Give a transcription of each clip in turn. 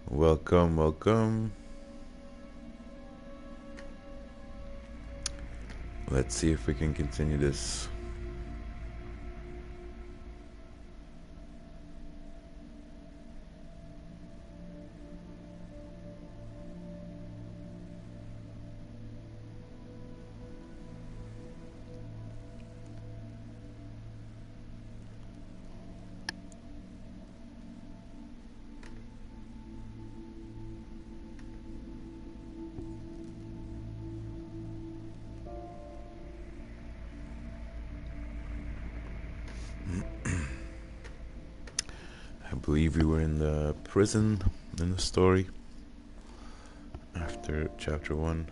Welcome, welcome. Let's see if we can continue this. I believe we were in the prison in the story after chapter 1.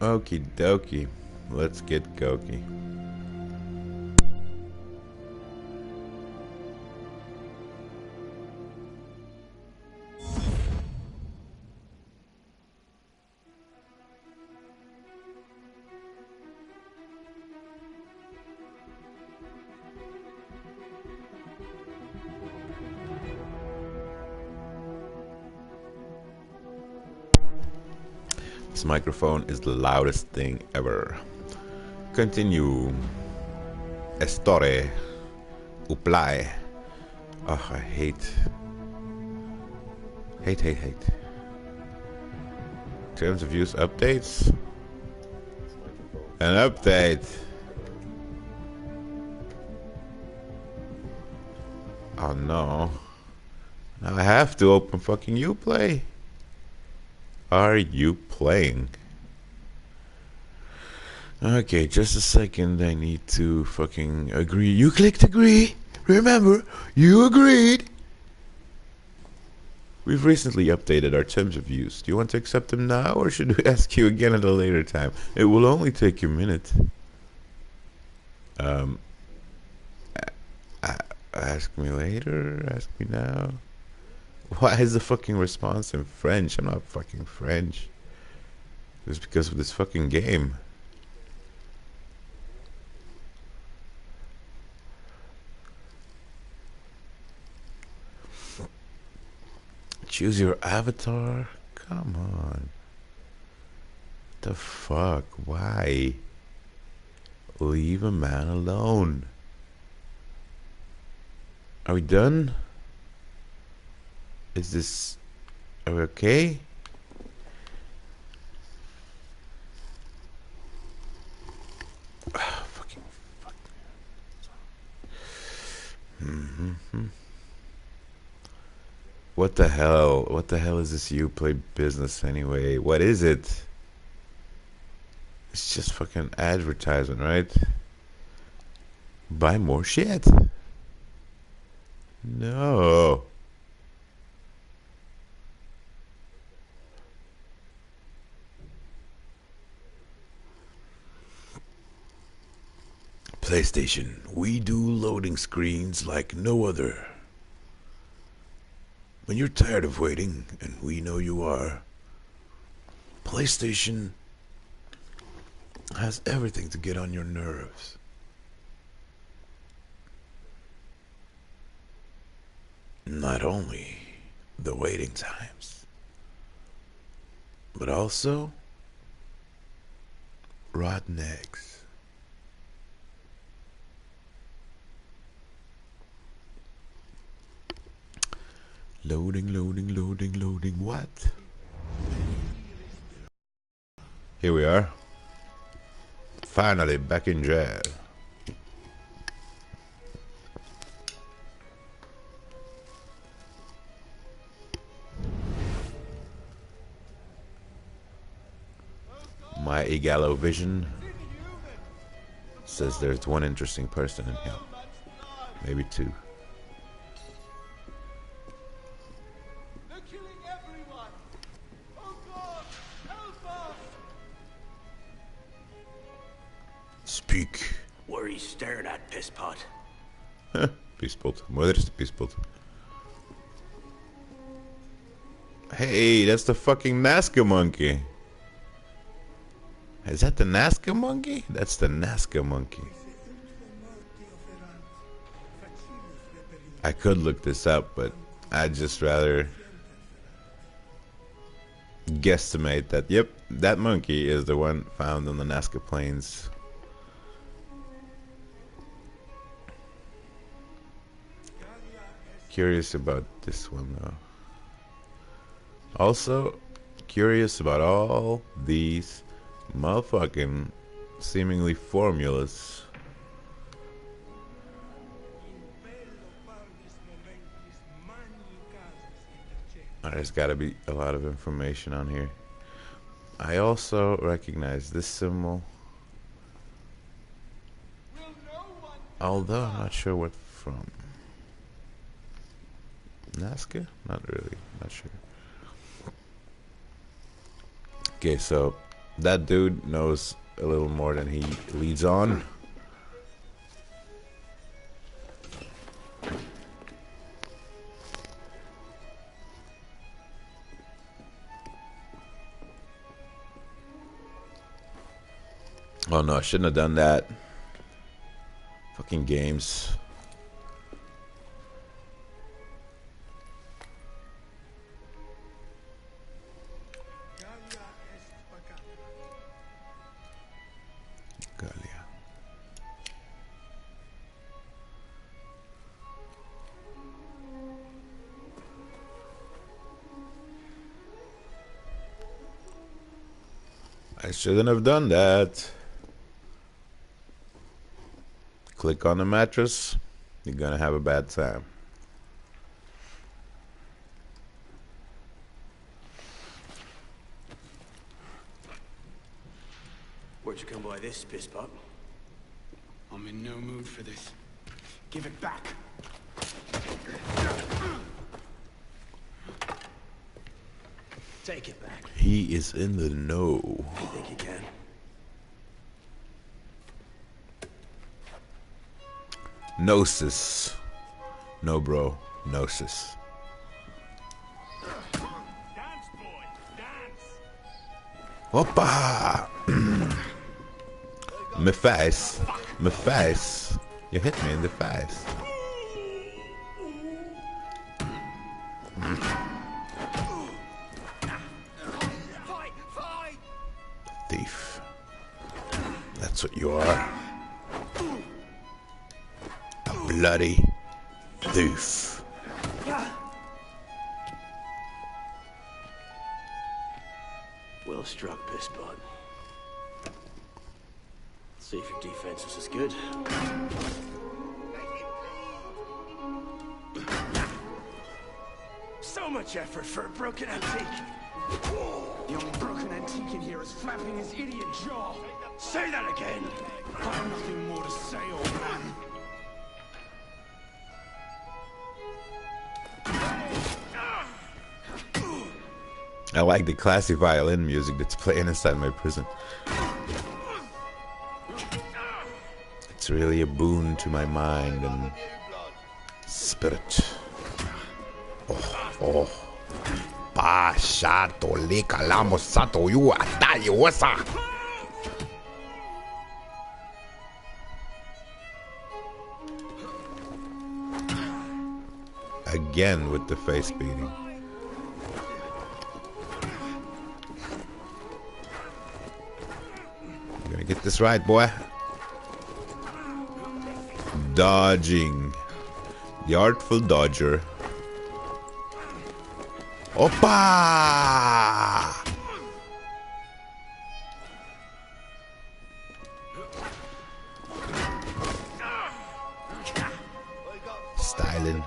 Okie dokie. Let's get goky. This microphone is the loudest thing ever. Continue. Estore. Uplai. Oh, I hate. Hate. Terms of use updates. An update. Oh no. Now I have to open fucking Uplay. Are you playing? Okay, just a second. I need to fucking agree. You clicked agree. Remember, you agreed. We've recently updated our terms of use. Do you want to accept them now, or should we ask you again at a later time? It will only take you a minute. Ask me later. Ask me now. Why is the fucking response in French? I'm not fucking French. It's because of this fucking game. Choose your avatar? Come on. What the fuck? Why? Leave a man alone. Are we done? Is this... Are we okay? Fucking fuck. What the hell? What the hell is this Uplay business anyway? What is it? It's just fucking advertisement, right? Buy more shit. No. PlayStation, we do loading screens like no other. When you're tired of waiting, and we know you are, PlayStation has everything to get on your nerves. Not only the waiting times, but also rotten eggs. Loading. What? Here we are. Finally back in jail. My Egalo vision says there's one interesting person in here. Maybe two. Speak, What are you staring at, pisspot? Pisspot. Mueres pisspot. Hey, that's the fucking Nazca monkey. Is that the Nazca monkey? That's the Nazca monkey. I could look this up, but I'd just rather guesstimate that, yep, that monkey is the one found on the Nazca Plains. Curious about this one, though. Also, curious about all these motherfucking seemingly formulas. There's got to be a lot of information on here. I also recognize this symbol, although I'm not sure what from. Nazca? Not really. Not sure. Okay, so that dude knows a little more than he leads on. Oh no, I shouldn't have done that. Fucking games. Galia. I shouldn't have done that. Click on the mattress, you're gonna have a bad time. Where'd you come by this, pisspot? I'm in no mood for this. Give it back. Take it back. He is in the know. You think you can? Gnosis. No, bro. Gnosis. Dance, boy, dance. Hoppa! My face. My face. You hit me in the face. Fight, fight. Thief. That's what you are. A bloody thief. Well struck, pisspot. See if your defense is as good. So much effort for a broken antique. The only broken antique in here is flapping his idiot jaw. Say that again. I have nothing more to say, old man. I like the classy violin music that's playing inside my prison. It's really a boon to my mind and spirit. Oh. Pa shato lika lamo sato yu atayi wasa. Again with the face beating. You're gonna get this right, boy. Dodging. The artful dodger. Opa! Styling.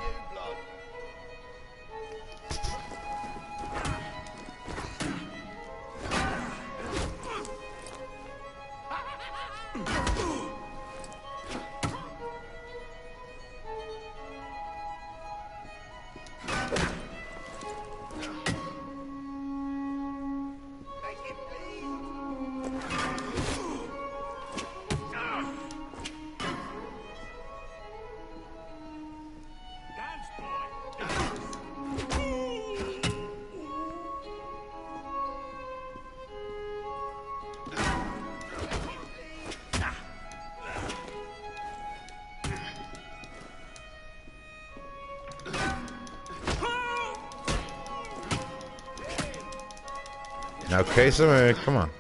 Okay, so come on.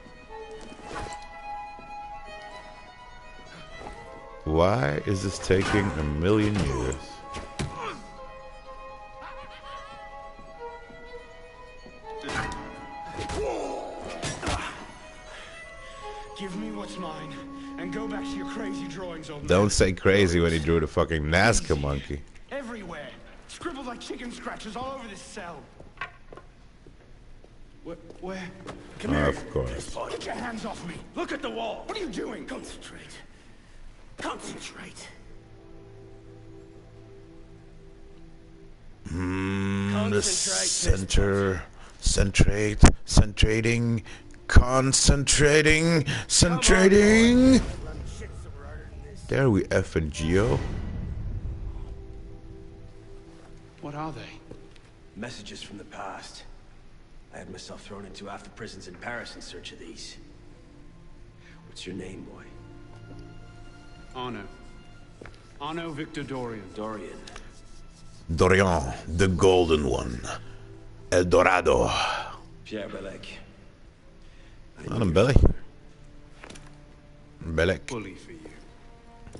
Why is this taking a million years? Give me what's mine, and go back to your crazy drawings, old man. Don't say crazy when he drew the fucking Nazca monkey. Everywhere. Scribbled like chicken scratches all over this cell. Where? Come here. Of course. Get your hands off me. Look at the wall. What are you doing? Concentrate. Concentrate. The center, centrating, concentrating, centrating. There we F and Geo. What are they? Messages from the past. I had myself thrown into half the prisons in Paris in search of these. What's your name, boy? Arno Victor Dorian. Dorian. Dorian, the golden one. El Dorado. Pierre Belek. Adam Belly. Belek. Bully for you.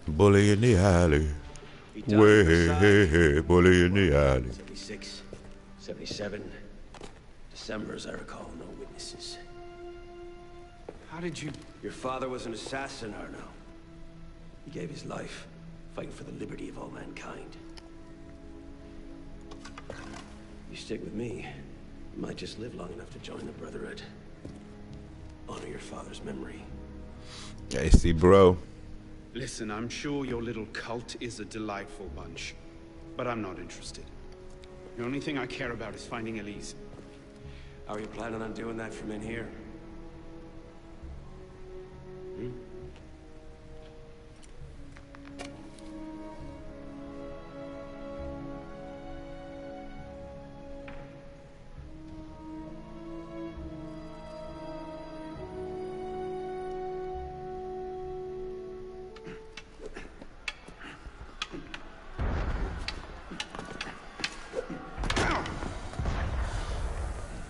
Bully in the alley. Way, bully in the alley. 76, 77. December, as I recall, no witnesses. How did you... Your father was an assassin, Arno. He gave his life, fighting for the liberty of all mankind. You stick with me, you might just live long enough to join the Brotherhood. Honor your father's memory. I see, bro. Listen, I'm sure your little cult is a delightful bunch, but I'm not interested. The only thing I care about is finding Elise. How are you planning on doing that from in here?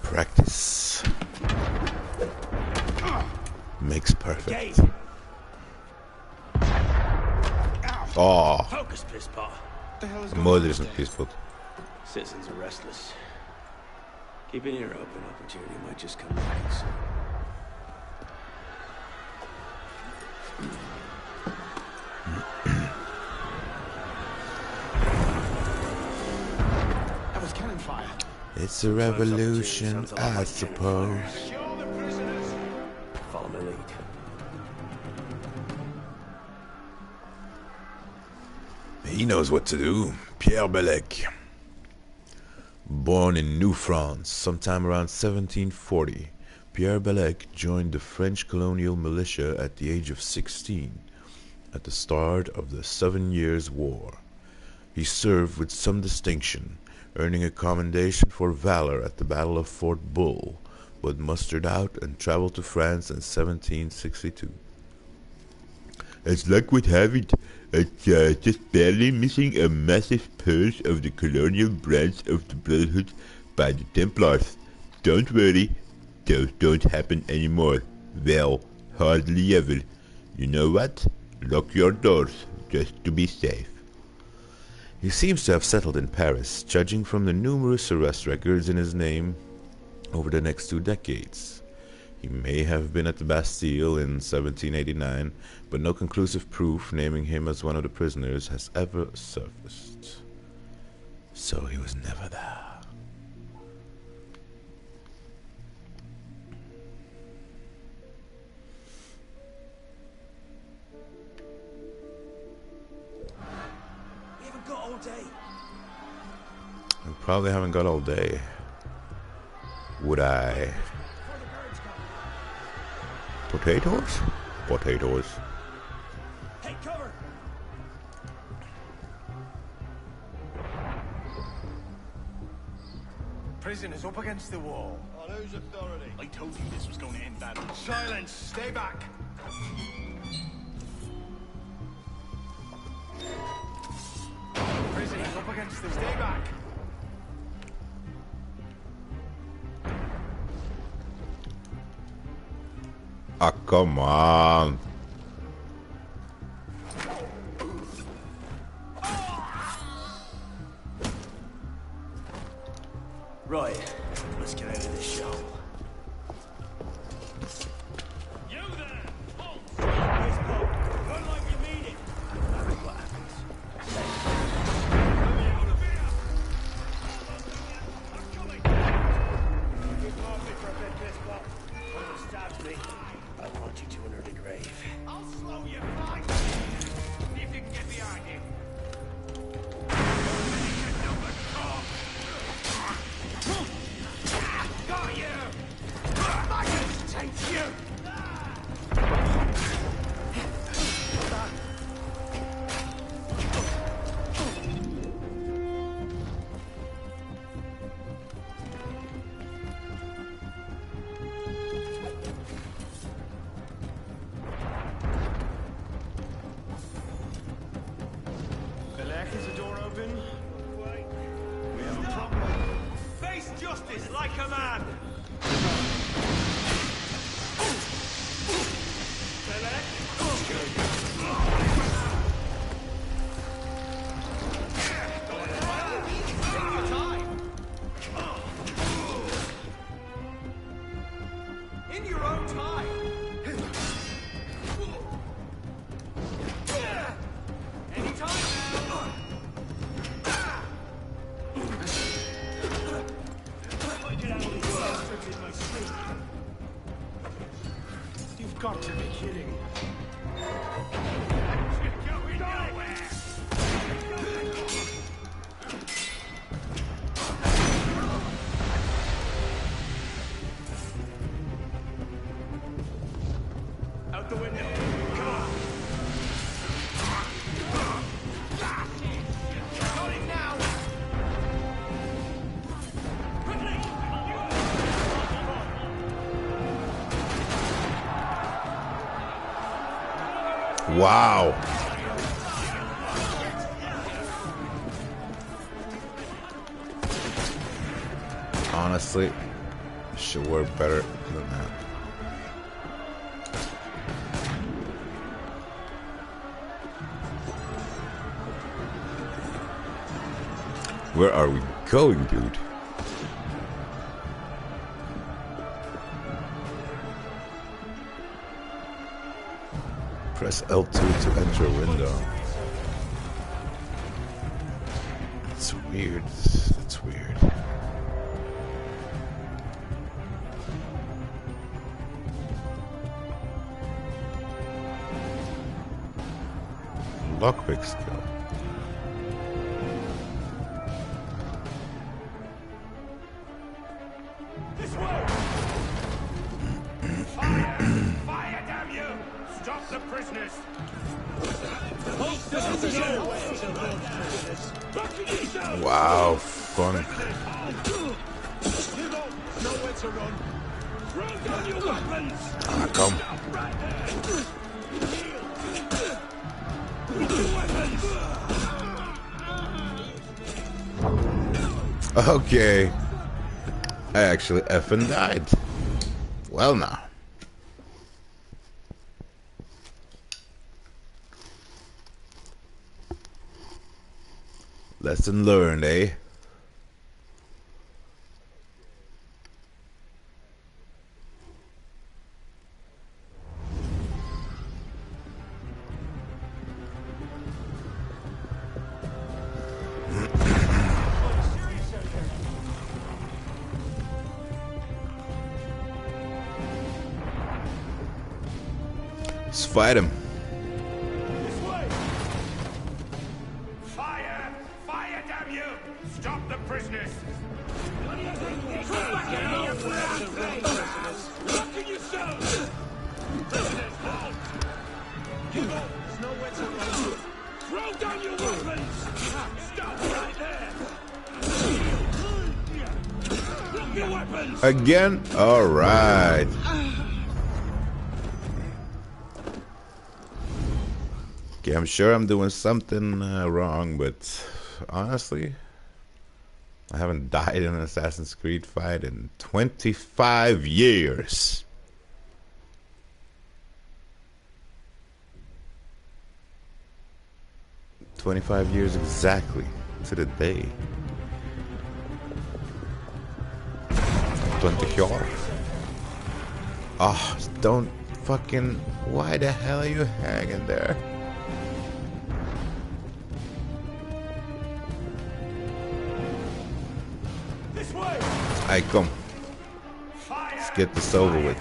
Practice makes perfect. Oh, Focus, Pisspaw. What the hell is mother isn't peaceful. Citizens are restless. Keep an ear open. Opportunity might just come knocking soon. That was cannon fire. It's a revolution, I suppose. Follow my lead. He knows what to do. Pierre Belek. Born in New France sometime around 1740, Pierre Belek joined the French colonial militia at the age of 16, at the start of the 7 Years' War. He served with some distinction, earning a commendation for valor at the Battle of Fort Bull, but mustered out and traveled to France in 1762. As luck would have it, it's just barely missing a massive purge of the colonial branch of the Brotherhood by the Templars. Don't worry, those don't happen anymore. Well, hardly ever. You know what? Lock your doors, just to be safe. He seems to have settled in Paris, judging from the numerous arrest records in his name over the next 2 decades. He may have been at the Bastille in 1789, but no conclusive proof naming him as one of the prisoners has ever surfaced. So he was never there. We haven't got all day. I probably haven't got all day. Would I? Potatoes? Potatoes. Hey, cover! Prison is up against the wall. On whose authority? I told you this was going to end badly. Silence! Stay back! Prison is up against the wall. Stay back! Ah, come on. Right, let's get out of this show. You there! Halt! Run like you mean it! What happens? Let me out of here! I'm coming! You caught me for a bit, this block. Whoever stabs me, I want you to an early grave. I'll slow you, fine! See if you can get behind him. Got you! Fighters, take you! Belek, is the door open? Wait. We have a problem. Face justice like a man! Take your time! In your own time! Anytime now! You've got to be kidding. You're going nowhere! Out the window. Come on. Got it now! Quickly! Wow. Honestly, should work better than that. Where are we going, dude? Press L2 to enter a window. That's weird. That's weird. Lockpick skill. This way! Fire! Fire, damn you! Stop the prisoners! Wow, fun. Nowhere to run! Throw down your weapons! Ah, come. Okay. I actually effing died. Well now. Lesson learned, eh? Let's fight him. This way! Fire! Fire, damn you! Stop the prisoners! What can you show? Prisoners, halt! Give up! There's nowhere to run! Throw down your weapons! Stop right there! Drop your weapons! Again? Alright. Okay, I'm sure I'm doing something wrong, but honestly, I haven't died in an Assassin's Creed fight in 25 years. 25 years exactly to the day. 20 jaar. Ah, don't fucking... Why the hell are you hanging there? This way! Hey, come. Let's get this over with.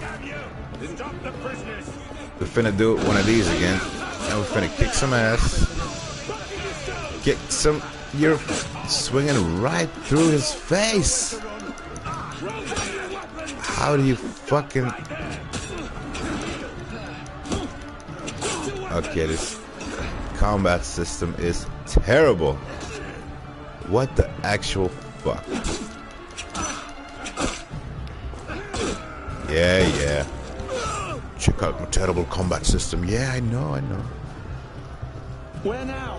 Stop the prisoners! We're finna do one of these again. And we're finna kick some ass. Kick some... You're swinging right through his face. How do you fucking... Okay, this combat system is terrible. What the actual fuck? Yeah. Check out my terrible combat system. Yeah, I know. Where now?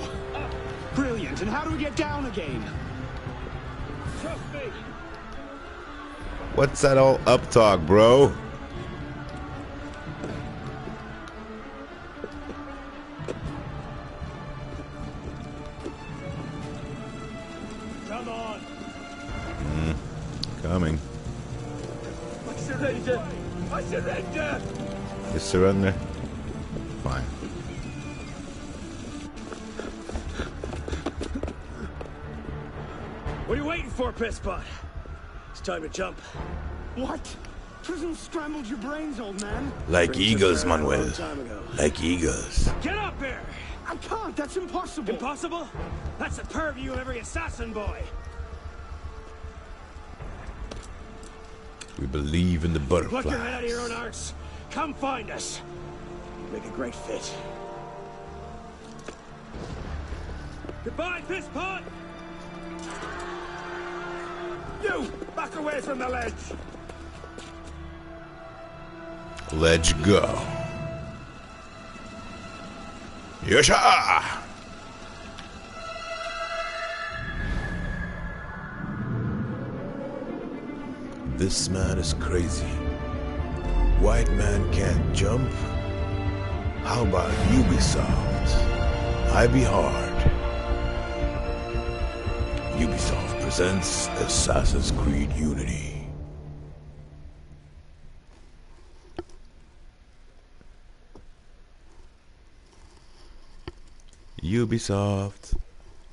Brilliant. And how do we get down again? Trust me! What's that all up talk, bro? Come on! Coming. I surrender! I surrender! You surrender? Fine. What are you waiting for, pisspot? It's time to jump. What? Prison scrambled your brains, old man. Like Brings eagles, us back a Manuel. long time ago. Like eagles. Get up there! I can't. That's impossible. Impossible? That's the purview of every assassin boy. We believe in the Pluck your head out of butterflies. your own arse. Come find us. Make a great fit. Goodbye, pisspot! You! Back away from the ledge! Let's go. Yosha! This man is crazy. White man can't jump? How about Ubisoft? I be hard. Ubisoft presents Assassin's Creed Unity. Ubisoft,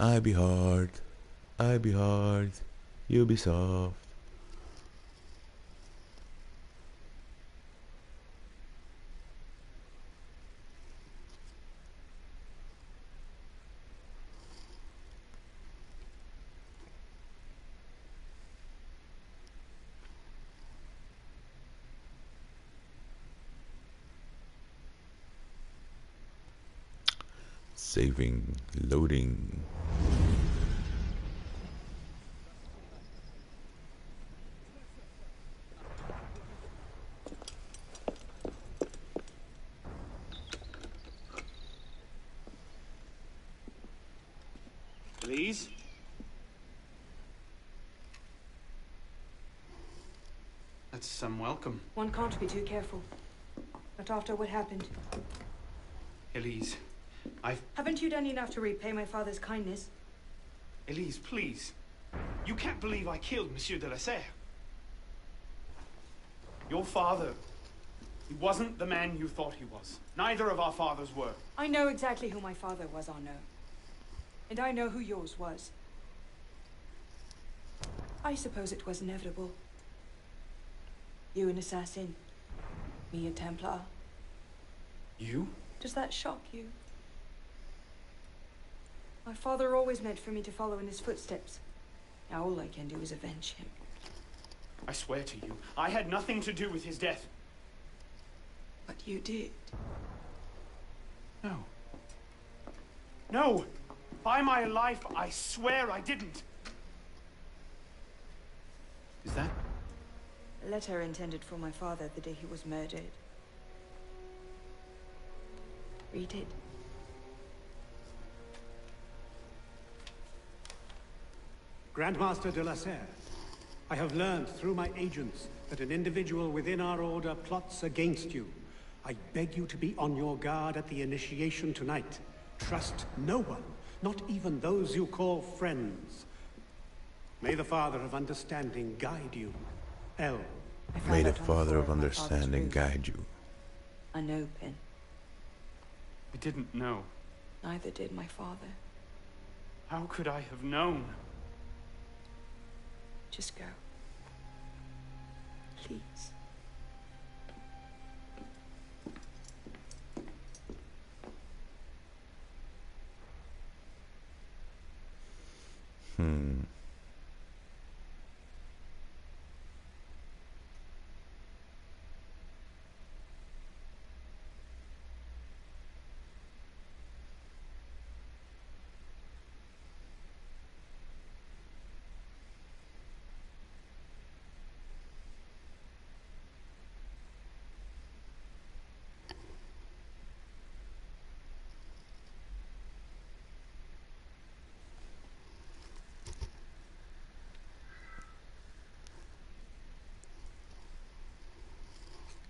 I be hard. I be hard. Ubisoft. Saving, loading. Please? That's some welcome. One can't be too careful. Not after what happened. Elise, Haven't you done enough to repay my father's kindness? Elise, please. You can't believe I killed Monsieur de la Serre. Your father, he wasn't the man you thought he was. Neither of our fathers were. I know exactly who my father was, Arnaud. And I know who yours was. I suppose it was inevitable. You an assassin, me a Templar. You? Does that shock you? My father always meant for me to follow in his footsteps. Now all I can do is avenge him. I swear to you, I had nothing to do with his death. But you did. No. No! By my life, I swear I didn't. Is that? A letter intended for my father the day he was murdered. Read it. Grandmaster de la Serre, I have learned through my agents that an individual within our order plots against you. I beg you to be on your guard at the initiation tonight. Trust no one, not even those you call friends. May the Father of Understanding guide you, El. May the Father of Understanding guide you. I know, Pin. I didn't know. Neither did my father. How could I have known? Just go. Please.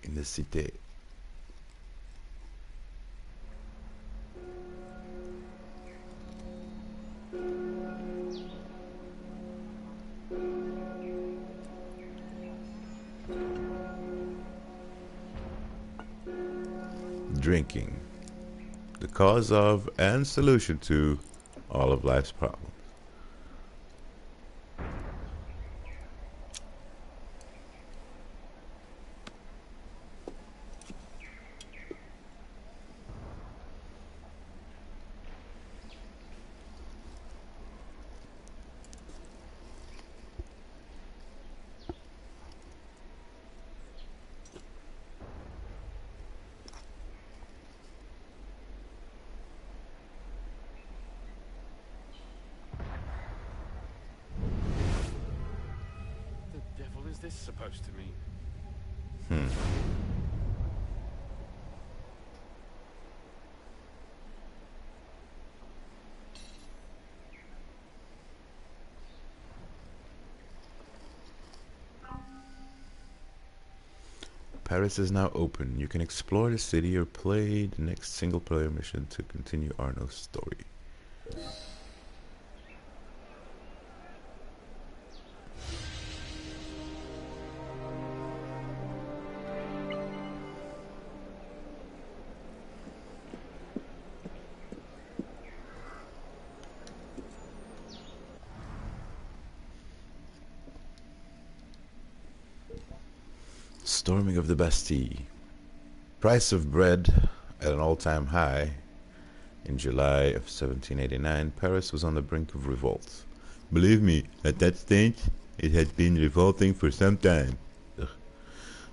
In the cité. Drinking. The cause of and solution to all of life's problems. The devil is this supposed to mean? Paris is now open. You can explore the city or play the next single-player mission to continue Arno's story. Storming of the Bastille. Price of bread at an all-time high. In July of 1789, Paris was on the brink of revolt. Believe me, at that stage, it had been revolting for some time. Ugh.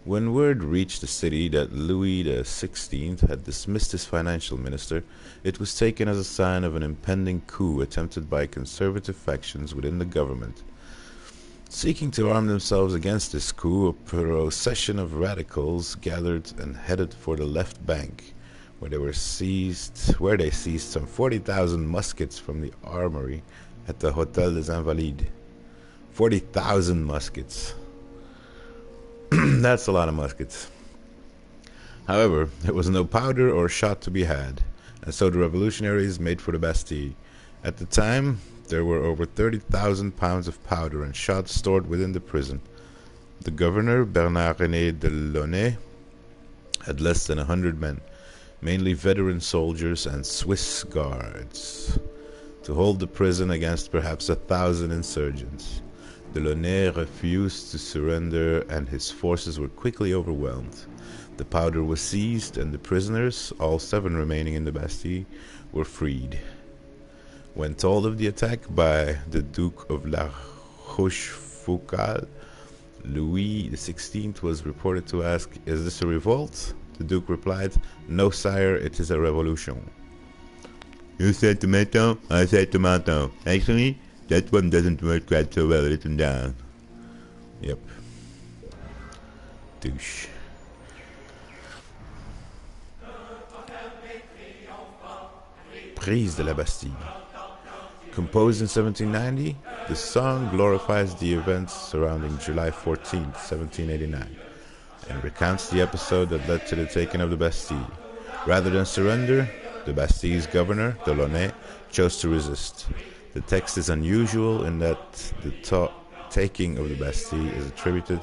When word reached the city that Louis XVI had dismissed his financial minister, it was taken as a sign of an impending coup attempted by conservative factions within the government. Seeking to arm themselves against this coup, a procession of radicals gathered and headed for the left bank, where they seized some 40,000 muskets from the armory at the Hôtel des Invalides. 40,000 muskets. That's a lot of muskets. However, there was no powder or shot to be had, and so the revolutionaries made for the Bastille. At the time, there were over 30,000 pounds of powder and shot stored within the prison. The governor, Bernard-René de Launay, had less than 100 men, mainly veteran soldiers and Swiss guards, to hold the prison against perhaps 1,000 insurgents. De Launay refused to surrender, and his forces were quickly overwhelmed. The powder was seized, and the prisoners, all 7 remaining in the Bastille, were freed. When told of the attack by the Duke of La Rochefoucauld, Louis XVI was reported to ask, "Is this a revolt?" The Duke replied, "No, sire, it is a revolution." You said tomato, I said tomato. Actually, that one doesn't work quite so well written down. Yep. Douche. Prise de la Bastille. Composed in 1790, the song glorifies the events surrounding July 14, 1789, and recounts the episode that led to the taking of the Bastille. Rather than surrender, The Bastille's governor, Delaunay, chose to resist. The text is unusual in that the taking of the Bastille is attributed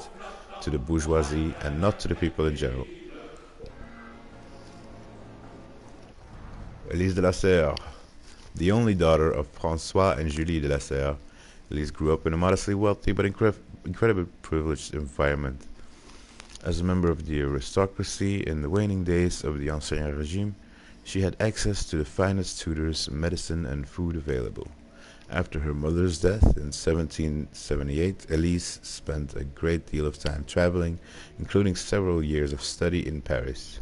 to the bourgeoisie and not to the people in general. Elise de la Serre, the only daughter of François and Julie de la Serre. Elise grew up in a modestly wealthy but incredibly privileged environment. As a member of the aristocracy in the waning days of the Ancien Regime, she had access to the finest tutors, medicine, and food available. After her mother's death in 1778, Elise spent a great deal of time traveling, including several years of study in Paris.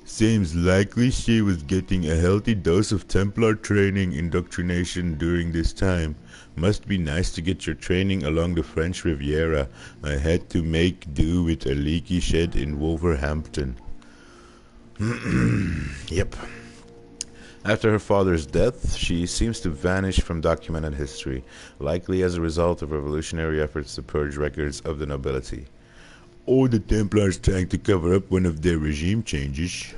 Seems likely she was getting a healthy dose of Templar training indoctrination during this time. Must be nice to get your training along the French Riviera. I had to make do with a leaky shed in Wolverhampton. Yep. After her father's death, she seems to vanish from documented history, likely as a result of revolutionary efforts to purge records of the nobility. Or the Templars trying to cover up one of their regime changes.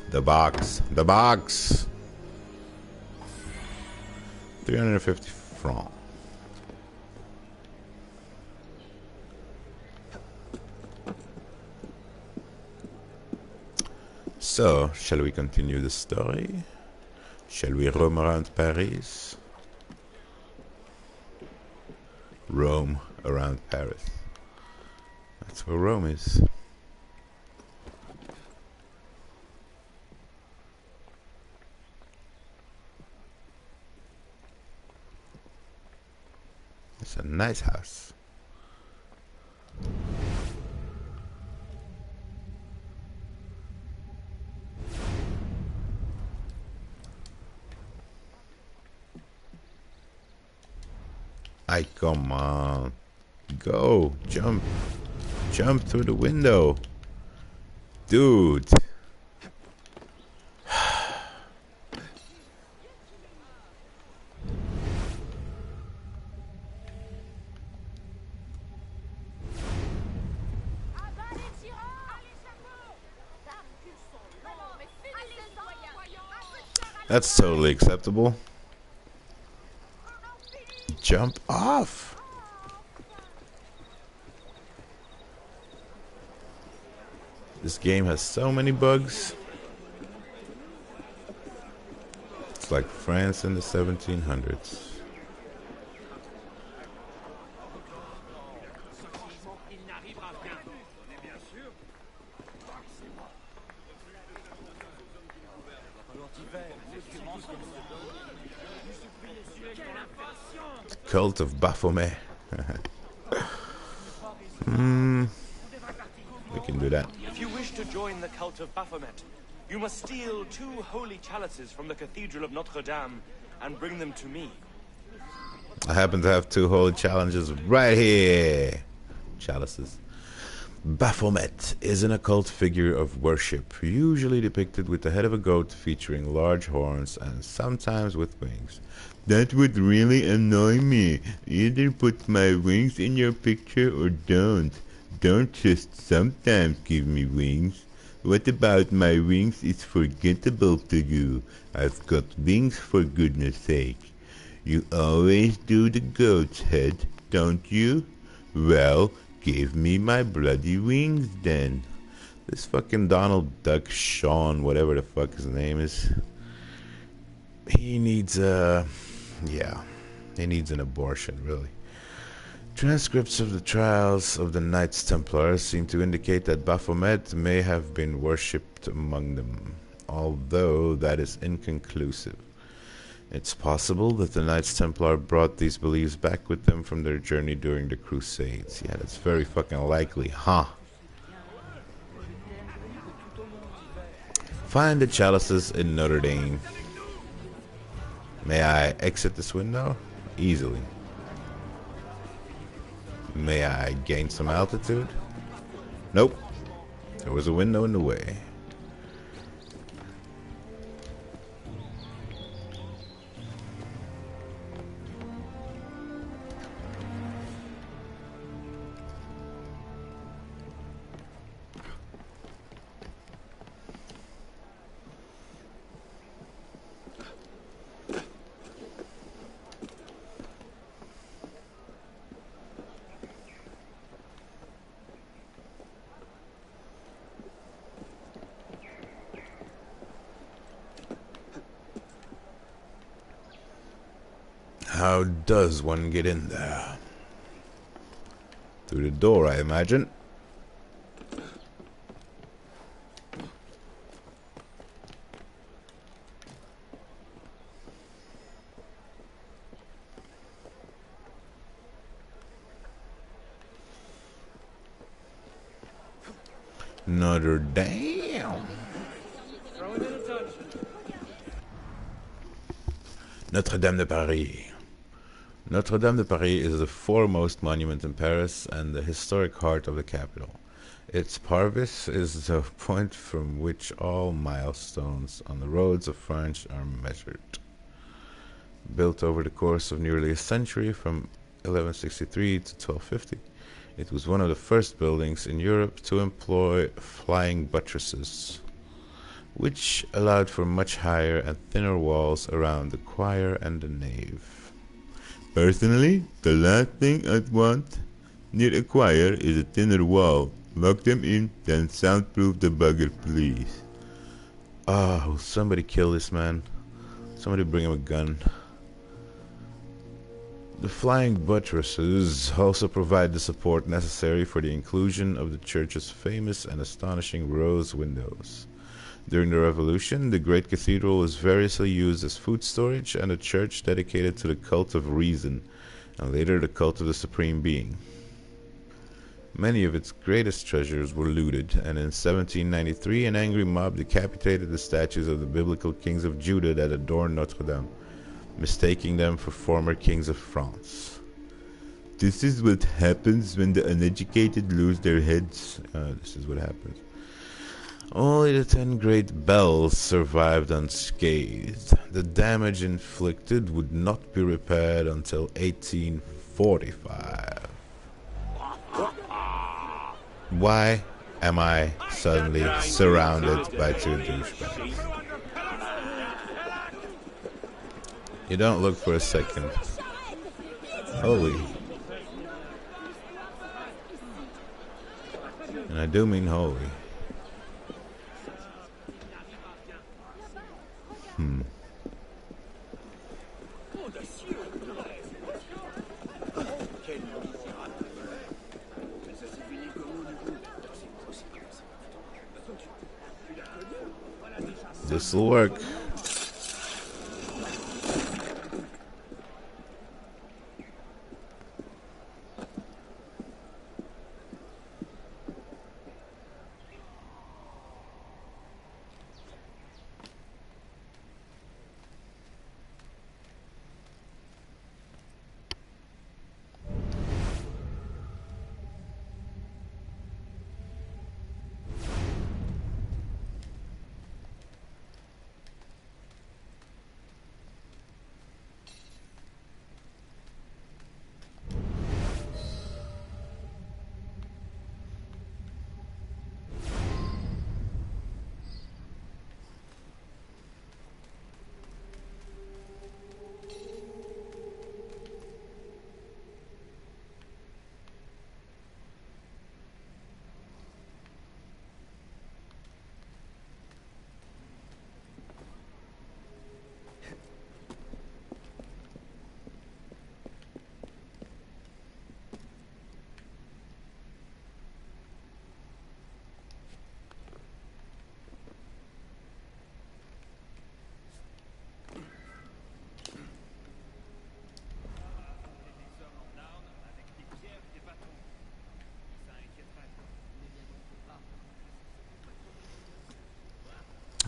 The box. 350 francs. So, shall we continue the story? Shall we roam around Paris? Roam around Paris. That's where Rome is. It's a nice house. Ay, come on. Go. Jump. Jump through the window. Dude. That's totally acceptable. Jump off. This game has so many bugs. It's like France in the 1700s. Cult of Baphomet. We can do that. If you wish to join the cult of Baphomet, you must steal 2 holy chalices from the Cathedral of Notre-Dame and bring them to me. I happen to have 2 holy challenges right here. Chalices. Baphomet is an occult figure of worship, usually depicted with the head of a goat featuring large horns and sometimes with wings. That would really annoy me. Either put my wings in your picture or don't. Don't just sometimes give me wings. What about my wings is forgettable to you? I've got wings, for goodness sake. You always do the goat's head, don't you? Well, give me my bloody wings then. This fucking Donald Duck Sean, whatever the fuck his name is. He needs he needs an abortion, really. Transcripts of the trials of the Knights Templars seem to indicate that Baphomet may have been worshipped among them, although that is inconclusive. It's possible that the Knights Templar brought these beliefs back with them from their journey during the Crusades. Yeah, that's very fucking likely, huh? Find the chalices in Notre-Dame. May I exit this window? Easily. May I gain some altitude? Nope. There was a window in the way. How does one get in there? Through the door, I imagine. Notre-Dame. Notre-Dame de Paris. Notre-Dame de Paris is the foremost monument in Paris and the historic heart of the capital. Its parvis is the point from which all milestones on the roads of France are measured. Built over the course of nearly a century from 1163 to 1250, it was one of the first buildings in Europe to employ flying buttresses, which allowed for much higher and thinner walls around the choir and the nave. Personally, the last thing I'd want near a choir is a thinner wall. Lock them in, then soundproof the bugger, please. Ah, will somebody kill this man? Somebody bring him a gun. The flying buttresses also provide the support necessary for the inclusion of the church's famous and astonishing rose windows. During the Revolution, the great cathedral was variously used as food storage and a church dedicated to the cult of reason, and later the cult of the Supreme Being. Many of its greatest treasures were looted, and in 1793 an angry mob decapitated the statues of the biblical kings of Judah that adorned Notre-Dame, mistaking them for former kings of France. This is what happens when the uneducated lose their heads. This is what happens. Only the 10 great bells survived unscathed. The damage inflicted would not be repaired until 1845. Why am I suddenly surrounded by 2 douchebags? You don't look for a second. Holy. And I do mean holy. This'll work.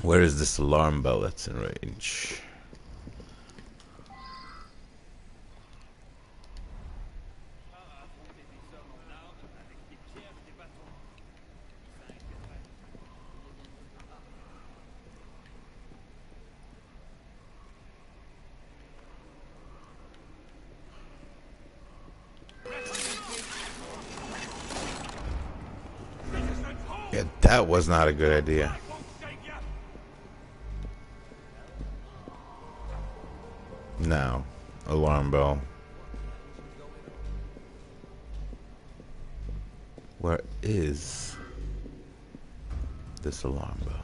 Where is this alarm bell that's in range? Yeah, that was not a good idea. Now, alarm bell. Where is this alarm bell?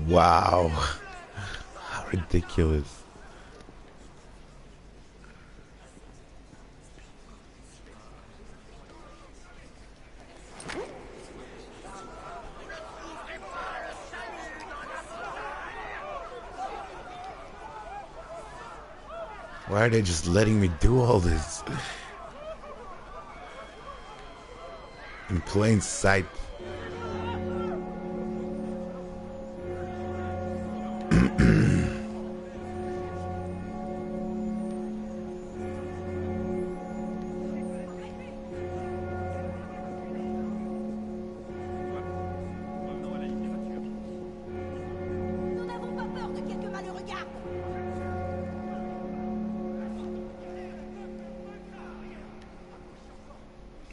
Wow. How ridiculous. Why are they just letting me do all this? In plain sight.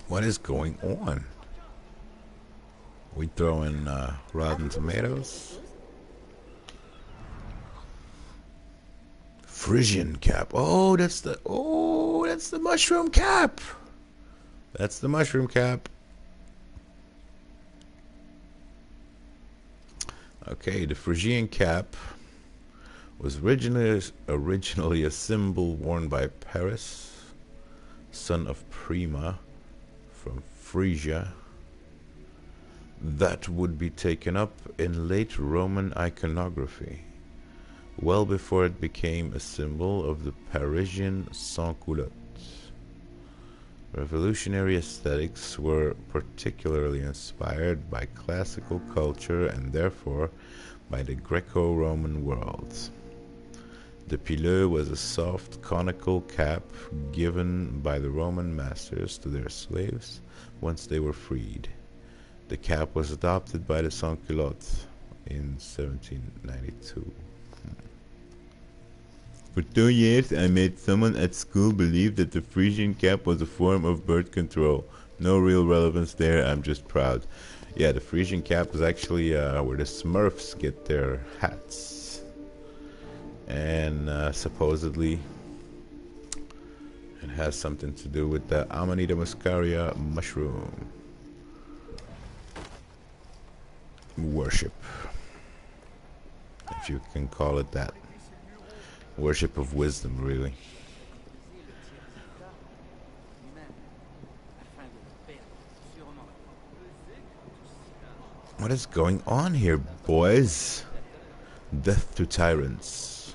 What is going on? We throwing rotten tomatoes? Phrygian Cap. Oh, that's the mushroom cap. That's the mushroom cap. Okay, the Phrygian Cap was originally a symbol worn by Paris, son of Prima from Phrygia, that would be taken up in late Roman iconography, well before it became a symbol of the Parisian sans-culotte. Revolutionary aesthetics were particularly inspired by classical culture and therefore by the Greco-Roman world. The pileux was a soft conical cap given by the Roman masters to their slaves once they were freed. The cap was adopted by the sans-culotte in 1792. For 2 years I made someone at school believe that the Phrygian Cap was a form of birth control. No real relevance there, I'm just proud. Yeah, the Phrygian Cap is actually where the Smurfs get their hats. And supposedly it has something to do with the Amanita muscaria mushroom worship, if you can call it that. Worship of wisdom, really. What is going on here, boys? Death to tyrants.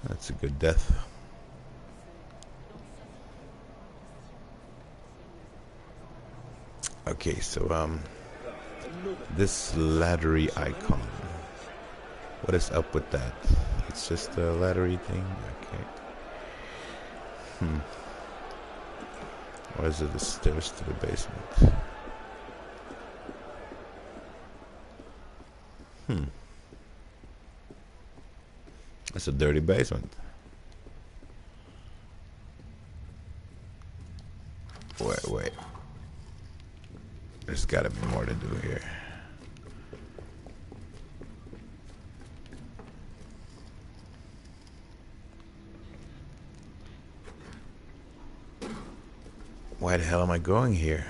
That's a good death. Okay, so this laddery icon. What is up with that? It's just a laddery thing? Okay. Or is it the stairs to the basement? It's a dirty basement. Wait. There's gotta be more to do here. Why the hell am I going here?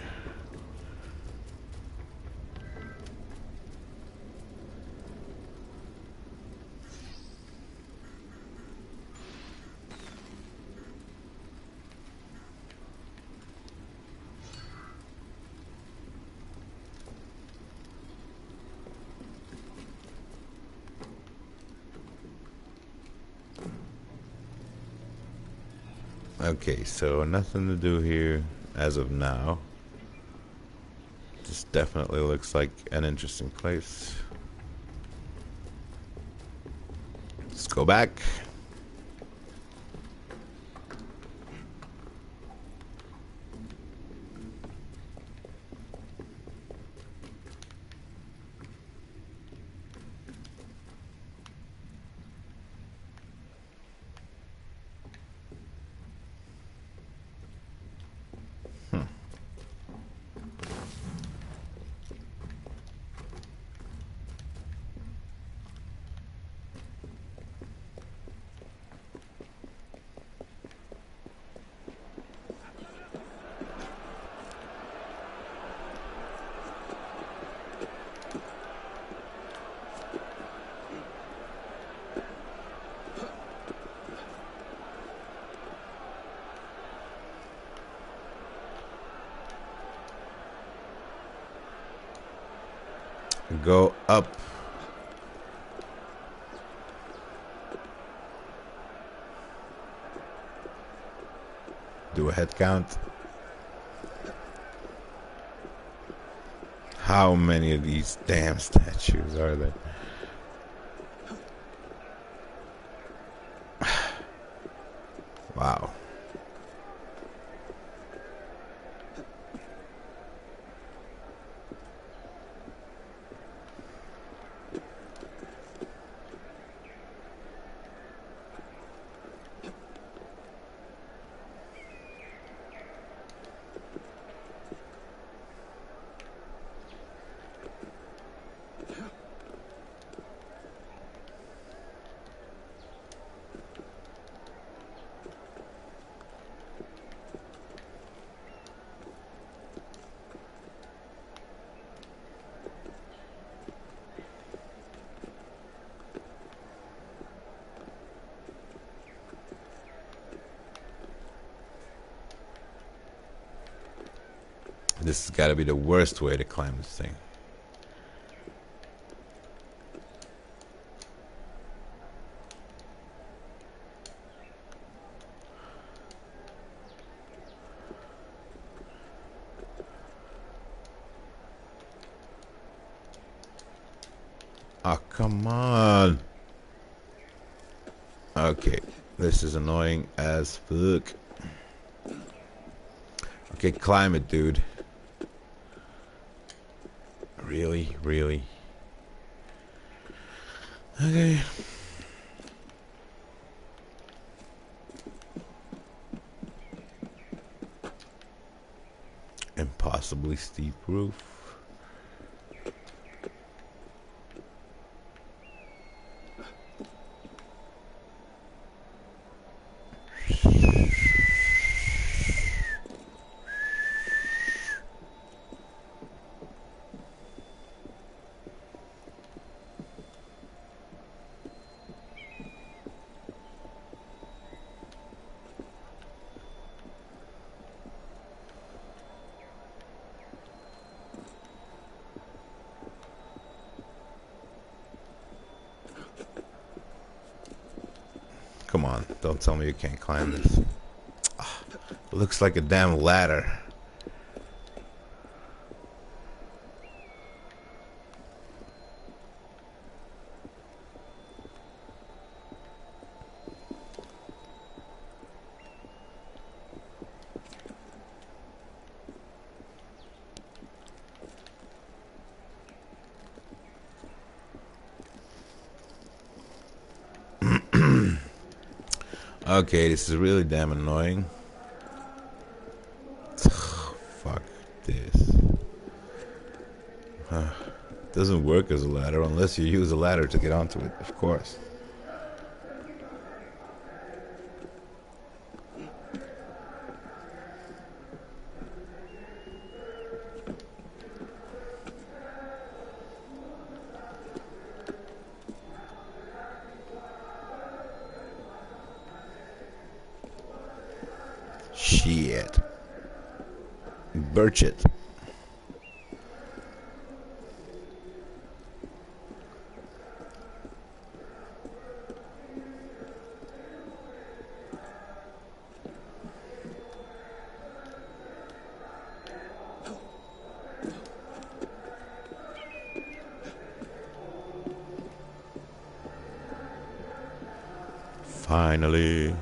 Okay, so nothing to do here as of now. This definitely looks like an interesting place. Let's go back. Go up. Do a head count. How many of these damn statues are there? Wow. This has got to be the worst way to climb this thing. Oh, come on. Okay, this is annoying as fuck. Okay, climb it, dude. Really? Really? Okay. Impossibly steep roof. Come on, don't tell me you can't climb this. It looks like a damn ladder. Okay, this is really damn annoying. Fuck this. It doesn't work as a ladder unless you use a ladder to get onto it, of course. Shit. Birch it. Finally.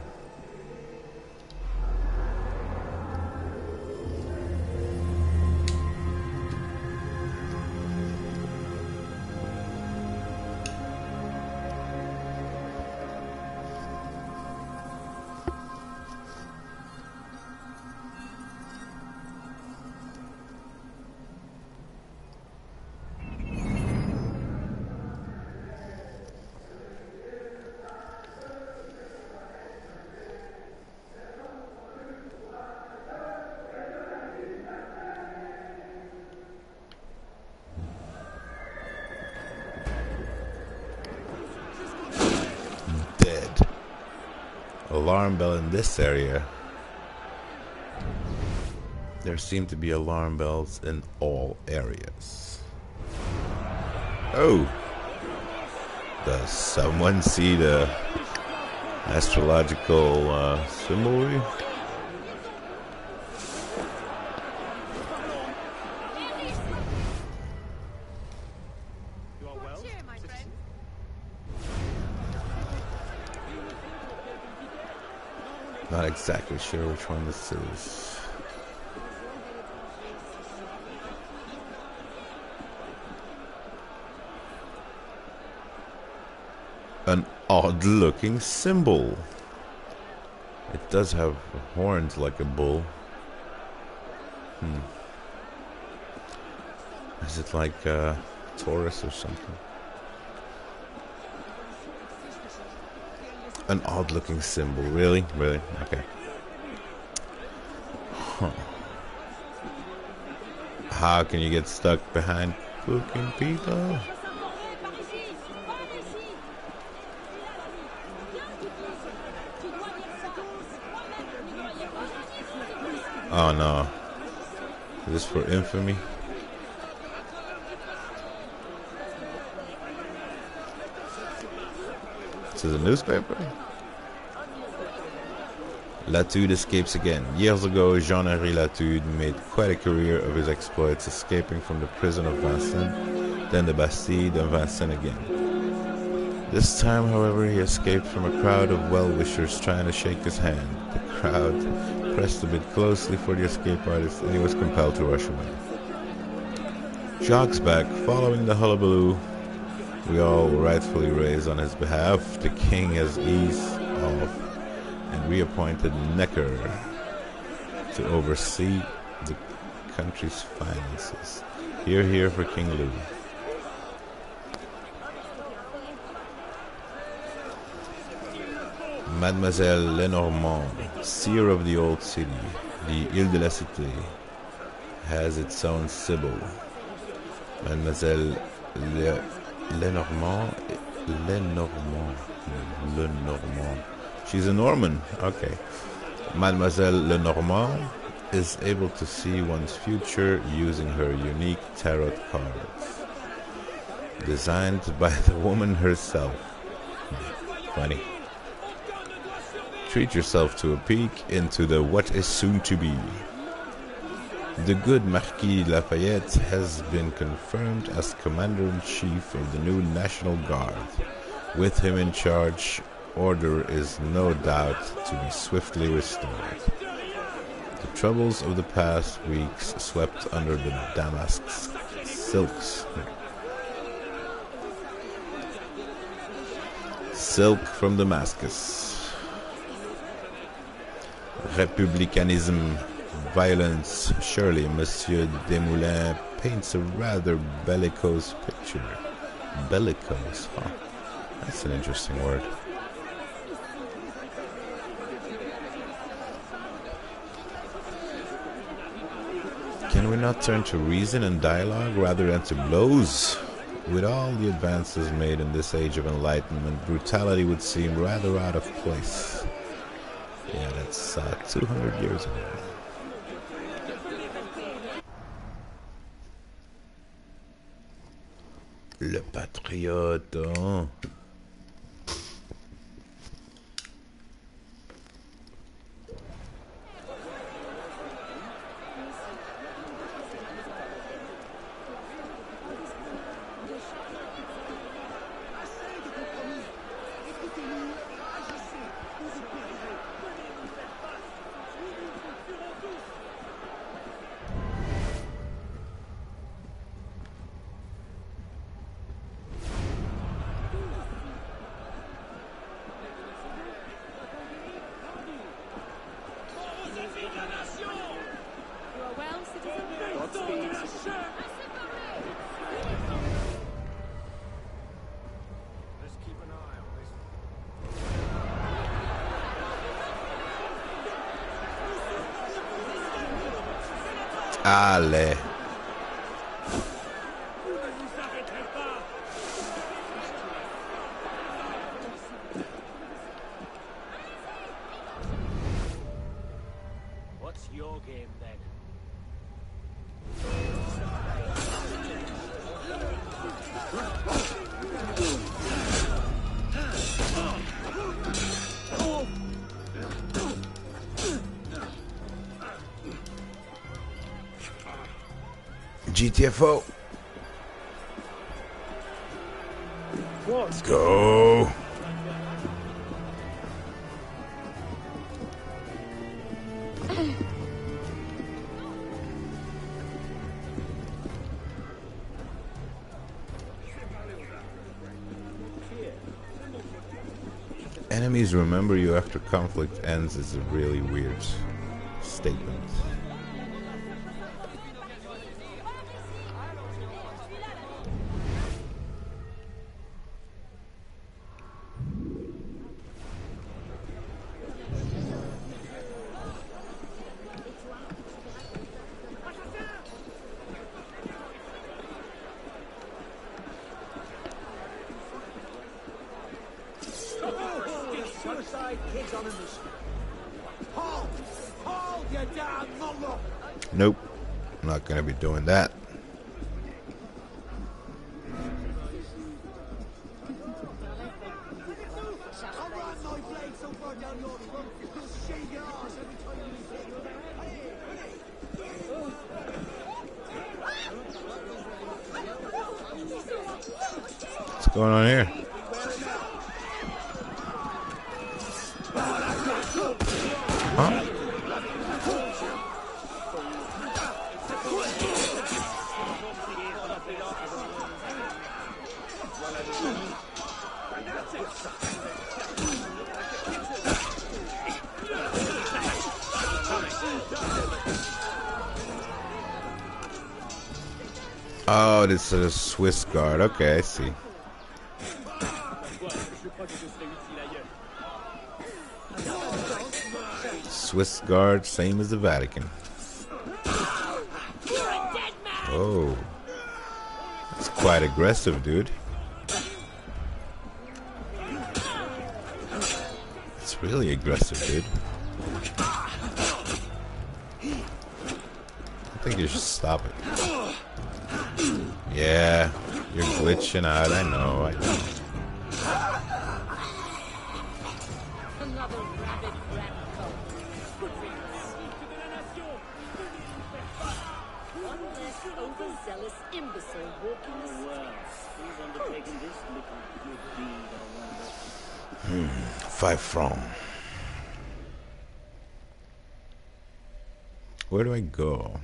Alarm bell in this area. There seem to be alarm bells in all areas. Oh. Does someone see the astrological symbols? Not exactly sure which one this is. An odd-looking symbol. It does have horns like a bull. Is it like Taurus or something? An odd-looking symbol. Really? Really? Okay. Huh. How can you get stuck behind fucking people? Oh no. Is this for infamy? This is a newspaper? Latude escapes again. Years ago, Jean-Henri Latude made quite a career of his exploits, escaping from the prison of Vincennes, then the Bastille, then Vincennes again. This time, however, he escaped from a crowd of well-wishers trying to shake his hand. The crowd pressed a bit closely for the escape artist, and he was compelled to rush away. Jacques back, following the hullabaloo we all rightfully raise on his behalf. The king has eased off and reappointed Necker to oversee the country's finances. Hear, hear for King Louis. Mademoiselle Lenormand, seer of the old city, the Ile de la Cité, has its own sibyl. Mademoiselle Lenormand. She's a Norman. Okay. Mademoiselle Lenormand is able to see one's future using her unique tarot cards, designed by the woman herself. Funny. Treat yourself to a peek into the what is soon to be. The good Marquis Lafayette has been confirmed as Commander-in-Chief of the new National Guard. With him in charge, order is no doubt to be swiftly restored. The troubles of the past weeks swept under the damask silks. Silk from Damascus. Republicanism. Violence. Surely Monsieur Desmoulins paints a rather bellicose picture. Bellicose, huh? That's an interesting word. Can we not turn to reason and dialogue rather than to blows? With all the advances made in this age of enlightenment, brutality would seem rather out of place. Yeah, that's 200 years ago. Le patriote, hein? Allez. What's your game then? GTFO. Let's go. Enemies remember you after conflict ends is a really weird statement. Nope, I'm not gonna be doing that. What's going on here? Huh? Oh, this is a Swiss guard. Okay, I see. Swiss guard, same as the Vatican. Oh, it's quite aggressive, dude. It's really aggressive, dude. I think you should stop it. Yeah, you're glitching out. I know. Overzealous imbecile walking the streets. Who's undertaking this little good deed, I wonder? 5 francs. Where do I go?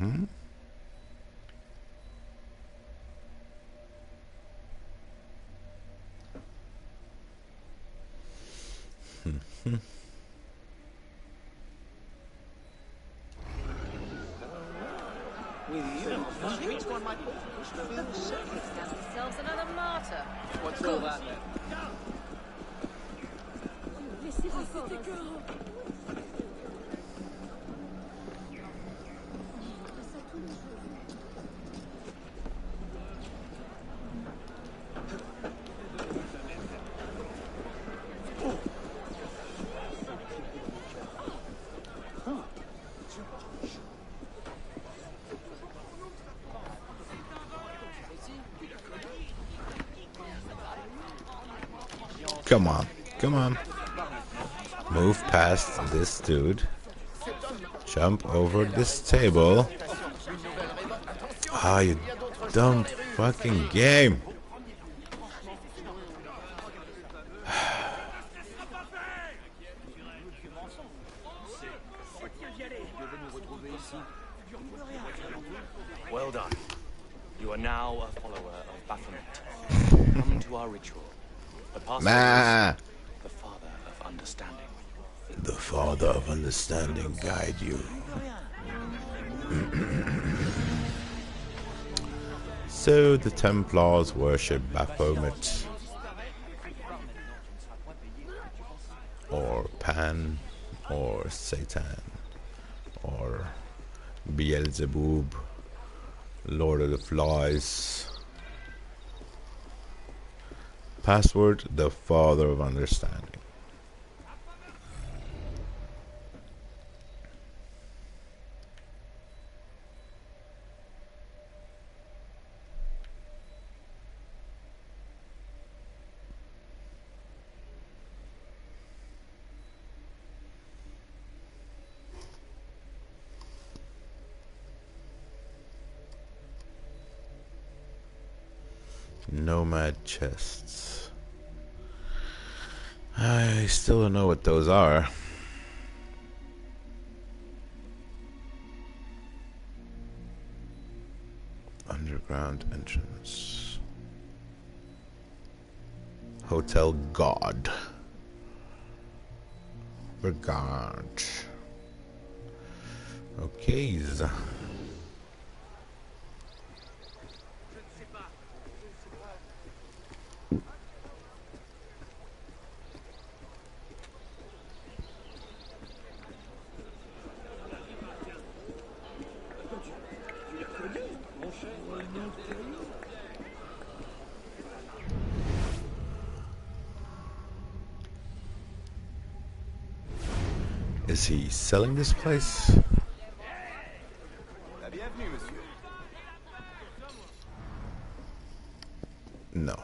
Themselves another martyr. What's all that then? Come on, come on. Move past this dude. Jump over this table. Ah, you dumb fucking game. Well done. You are now a follower of Baphomet. Come to our ritual. The Nah. The Father of Understanding. The Father of Understanding guide you. So the Templars worship Baphomet, or Pan, or Satan, or Beelzebub, Lord of the Flies. Password: the Father of Understanding. Nomad chests. I still don't know what those are. Underground entrance. Hotel God. Regard. Okay. Is he selling this place? No.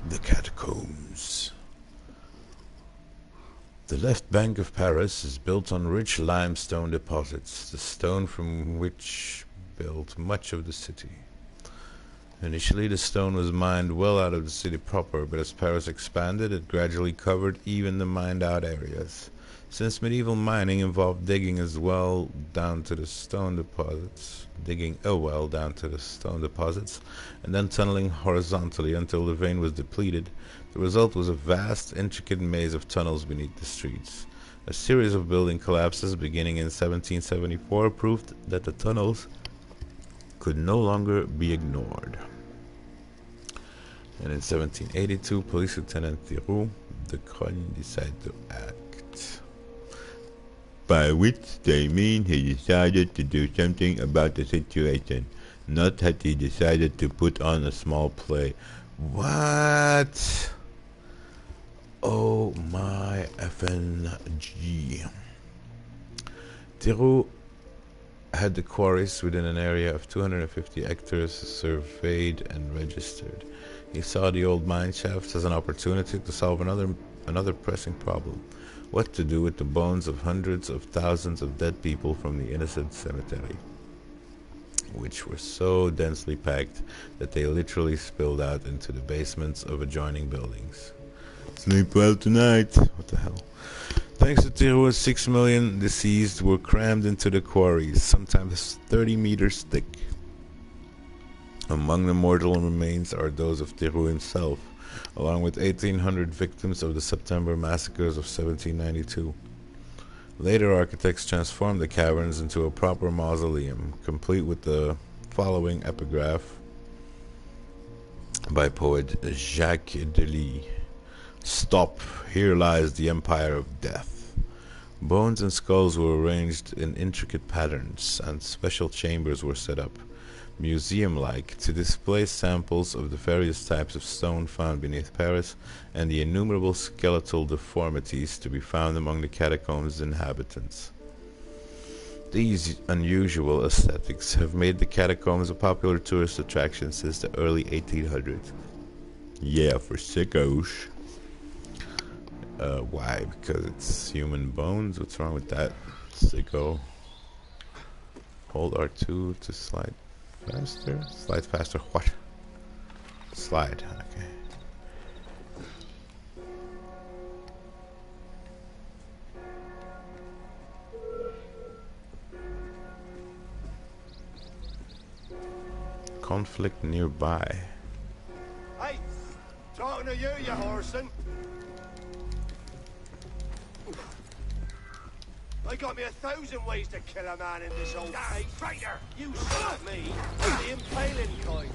The catacombs. The left bank of Paris is built on rich limestone deposits, the stone from which built much of the city. Initially, the stone was mined well out of the city proper, but as Paris expanded, it gradually covered even the mined-out areas. Since medieval mining involved digging a well down to the stone deposits, and then tunneling horizontally until the vein was depleted, the result was a vast, intricate maze of tunnels beneath the streets. A series of building collapses beginning in 1774 proved that the tunnels could no longer be ignored. And in 1782, Police Lieutenant Theroux de Crogne decided to act. By which they mean he decided to do something about the situation, not that he decided to put on a small play. What? Oh my effing G. Theroux had the quarries within an area of 250 hectares surveyed and registered. He saw the old mine shafts as an opportunity to solve another pressing problem. What to do with the bones of hundreds of thousands of dead people from the innocent cemetery, which were so densely packed that they literally spilled out into the basements of adjoining buildings. Sleep well tonight. What the hell? Thanks to Theroux, 6 million deceased were crammed into the quarries, sometimes 30 meters thick. Among the mortal remains are those of Theroux himself, along with 1,800 victims of the September massacres of 1792. Later architects transformed the caverns into a proper mausoleum, complete with the following epigraph by poet Jacques Delis. Stop, here lies the empire of death. Bones and skulls were arranged in intricate patterns, and special chambers were set up, museum-like, to display samples of the various types of stone found beneath Paris and the innumerable skeletal deformities to be found among the catacombs' inhabitants. These unusual aesthetics have made the catacombs a popular tourist attraction since the early 1800s. Yeah, for sickos. Why? Because it's human bones? What's wrong with that? Sicko. Hold R2 to slide faster? Slide faster, what? Slide, okay. conflict nearby. Hey, talking to you, you Horson. I got me 1,000 ways to kill a man in this old place. Traitor! You shot me, the impaling kind.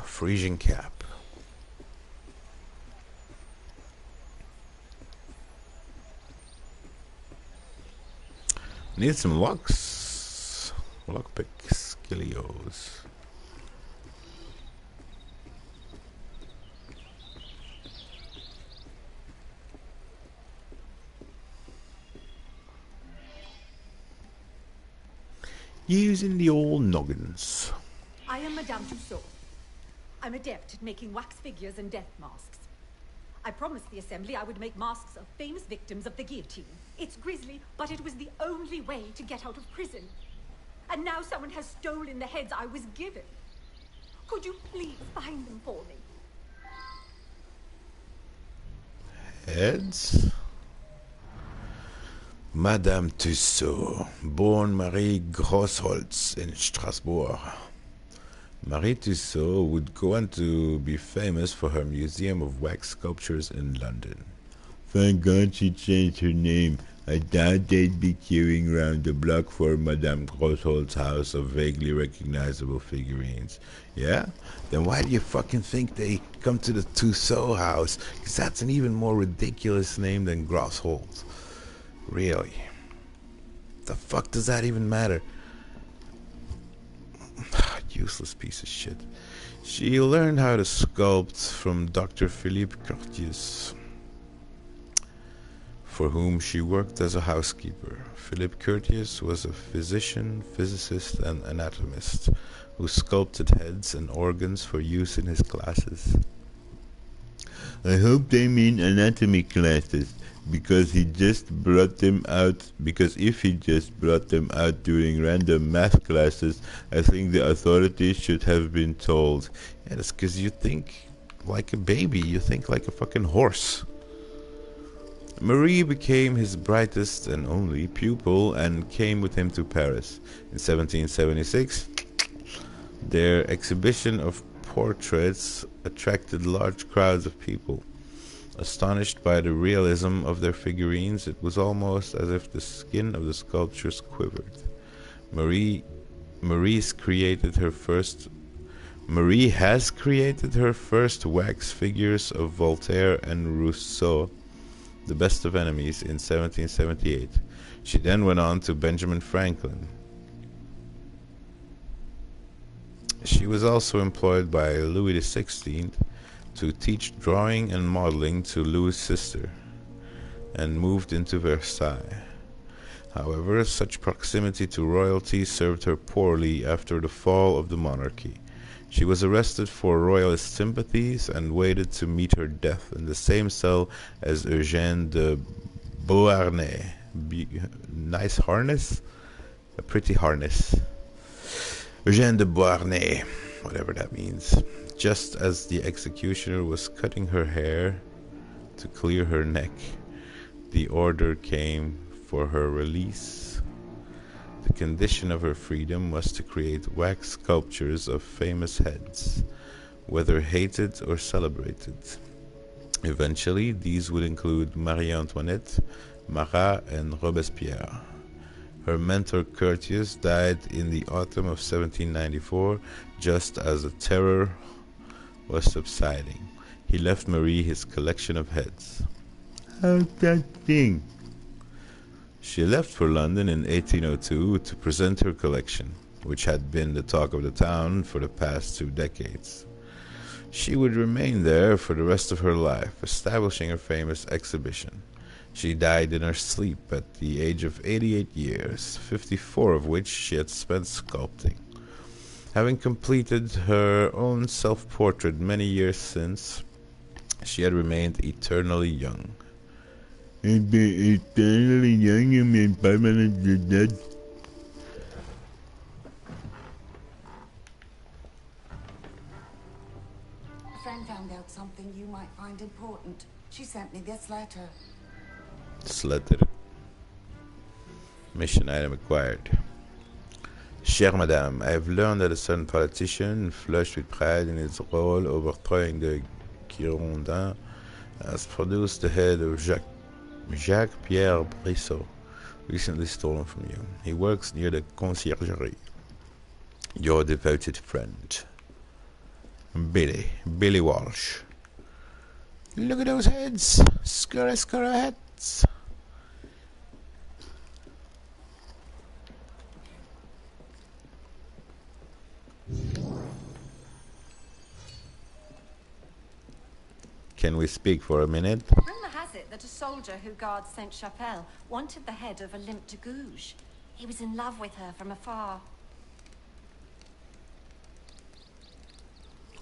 Phrygian Cap. Need some locks. Lockpick skillios. Using the old noggins. I am Madame Tussaud. I'm adept at making wax figures and death masks. I promised the Assembly I would make masks of famous victims of the guillotine. It's grisly, but it was the only way to get out of prison. And now someone has stolen the heads I was given. Could you please find them for me? Heads? Madame Tussaud, born Marie Grossholz in Strasbourg. Marie Tussaud would go on to be famous for her museum of wax sculptures in London. Thank God she changed her name. I doubt they'd be queuing round the block for Madame Grossholz's house of vaguely recognizable figurines. Yeah? Then why do you fucking think they come to the Tussaud house? Because that's an even more ridiculous name than Grossholz. Really? The fuck does that even matter? Useless piece of shit. She learned how to sculpt from Dr. Philippe Curtius, for whom she worked as a housekeeper. Philippe Curtius was a physician, physicist, and anatomist who sculpted heads and organs for use in his classes. I hope they mean anatomy classes, because if he just brought them out during random math classes, I think the authorities should have been told. Yeah, that's because you think like a baby, you think like a fucking horse. Marie became his brightest and only pupil and came with him to Paris. In 1776, their exhibition of portraits attracted large crowds of people. Astonished by the realism of their figurines, it was almost as if the skin of the sculptures quivered. Marie has created her first wax figures of Voltaire and Rousseau, the best of enemies, in 1778. She then went on to Benjamin Franklin. She was also employed by Louis XVI to teach drawing and modeling to Louis' sister, and moved into Versailles. However, such proximity to royalty served her poorly after the fall of the monarchy. She was arrested for royalist sympathies and waited to meet her death in the same cell as Eugène de Beauharnais. Nice harness? A pretty harness. Eugène de Beauharnais, whatever that means. Just as the executioner was cutting her hair to clear her neck, the order came for her release. The condition of her freedom was to create wax sculptures of famous heads, whether hated or celebrated. Eventually, these would include Marie Antoinette, Marat, and Robespierre. Her mentor Curtius died in the autumn of 1794, just as the terror was subsiding. He left Marie his collection of heads. How's that thing? She left for London in 1802 to present her collection, which had been the talk of the town for the past 2 decades. She would remain there for the rest of her life, establishing a famous exhibition. She died in her sleep at the age of 88 years, 54 of which she had spent sculpting. Having completed her own self-portrait many years since, She had remained eternally young. I'd be eternally young and permanently dead. A friend found out something you might find important. She sent me this letter. This letter. Mission item acquired. Chère Madame, I have learned that a certain politician, flushed with pride in his role overthrowing the Girondins, has produced the head of Jacques-Pierre Brissot, recently stolen from you. He works near the conciergerie. Your devoted friend, Billy Walsh. Look at those heads! Scurry heads! Can we speak for a minute? Rumor has it that a soldier who guards Sainte-Chapelle wanted the head of Olympe de Gouges. He was in love with her from afar.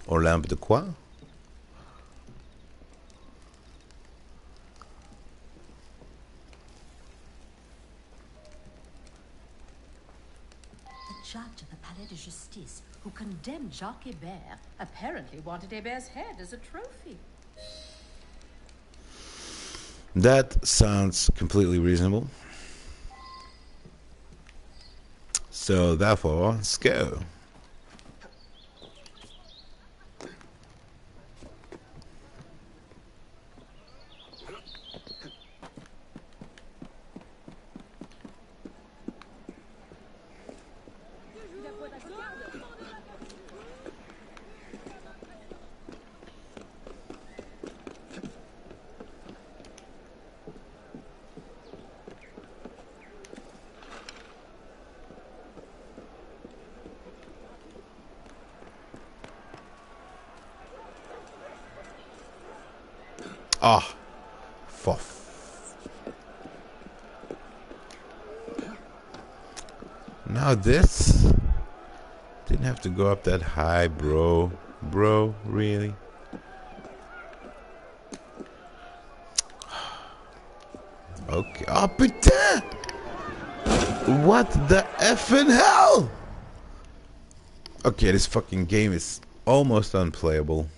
Olympe de quoi? The judge of the Palais de Justice, who condemned Jacques Hébert, apparently wanted Hébert's head as a trophy. That sounds completely reasonable. So therefore, let's go. Ah, fuff. Now this didn't have to go up that high, bro. Bro, really? Okay. Oh, putain! What the effing hell? Okay, this fucking game is almost unplayable.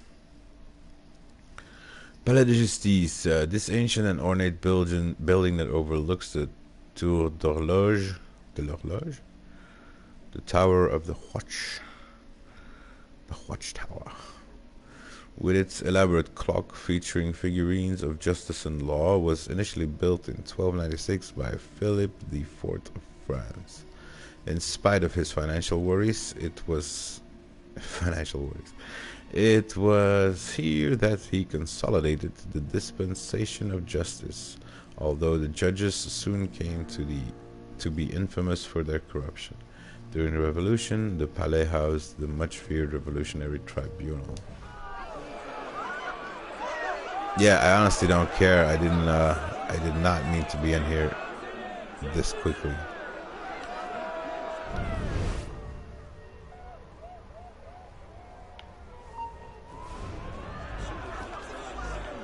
Palais de Justice, this ancient and ornate building that overlooks the Tour d'Horloge, the Tower of the Watchtower, with its elaborate clock featuring figurines of justice and law, was initially built in 1296 by Philip IV of France. In spite of his financial worries, it was here that he consolidated the dispensation of justice, although the judges soon came to be infamous for their corruption. During the Revolution, the Palais housed the much-feared Revolutionary Tribunal. Yeah, I honestly don't care. I did not mean to be in here this quickly.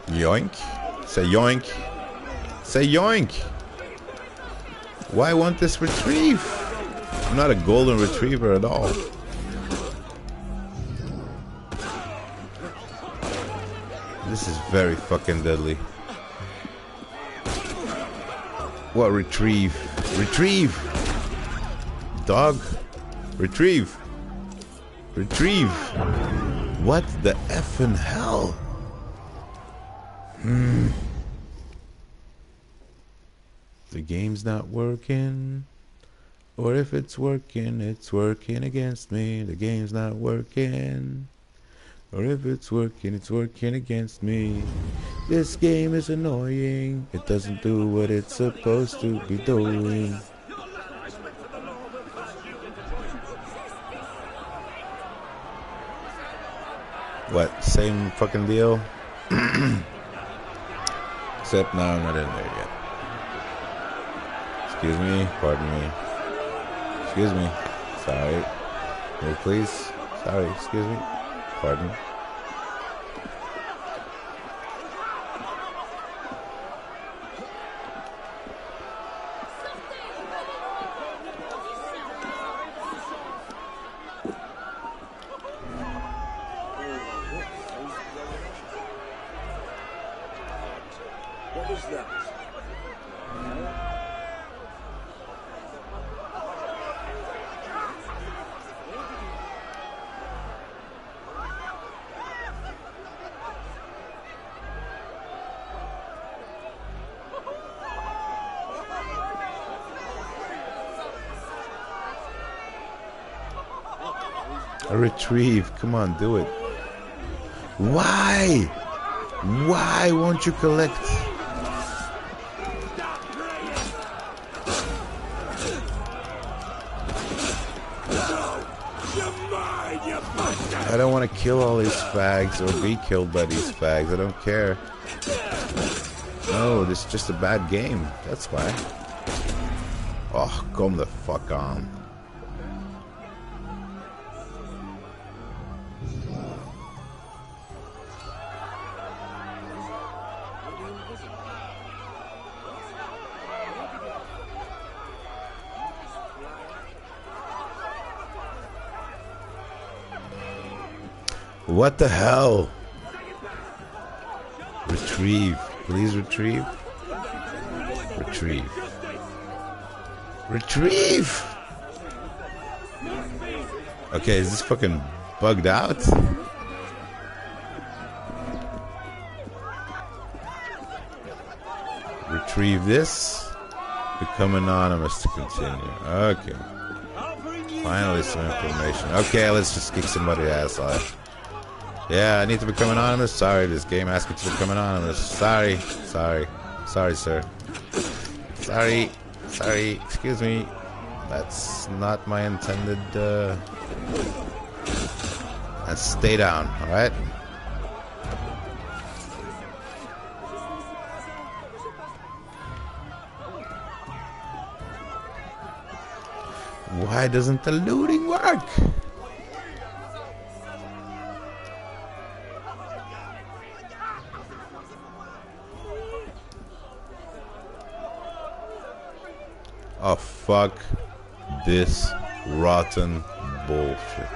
Yoink. Say yoink. Say yoink. Why won't this retrieve? I'm not a golden retriever at all. This is very fucking deadly. What retrieve? Retrieve! Dog? Retrieve! Retrieve! What the effing hell? The game's not working. Or if it's working against me. The game's not working. Or if it's working against me. This game is annoying. It doesn't do what it's supposed to be doing. What? Same fucking deal? Except now I'm not in there yet. Excuse me, pardon me. Excuse me. Sorry. Hold please. Sorry, excuse me. Pardon. A retrieve. Come on, do it. Why? Why won't you collect? I don't want to kill all these fags or be killed by these fags. I don't care. No, this is just a bad game. That's why. Oh, come the fuck on. What the hell? Retrieve. Please retrieve. Retrieve. Retrieve! Okay, is this fucking bugged out? Retrieve this. Become anonymous to continue. Okay. Finally some information. Okay, let's just kick somebody's ass off. Yeah, I need to become anonymous. Sorry, this game asked me to become anonymous. Sorry, sorry, sorry, sir. Sorry, sorry, excuse me. That's not my intended, and stay down, alright? Why doesn't the looting work? Oh, fuck this rotten bullshit.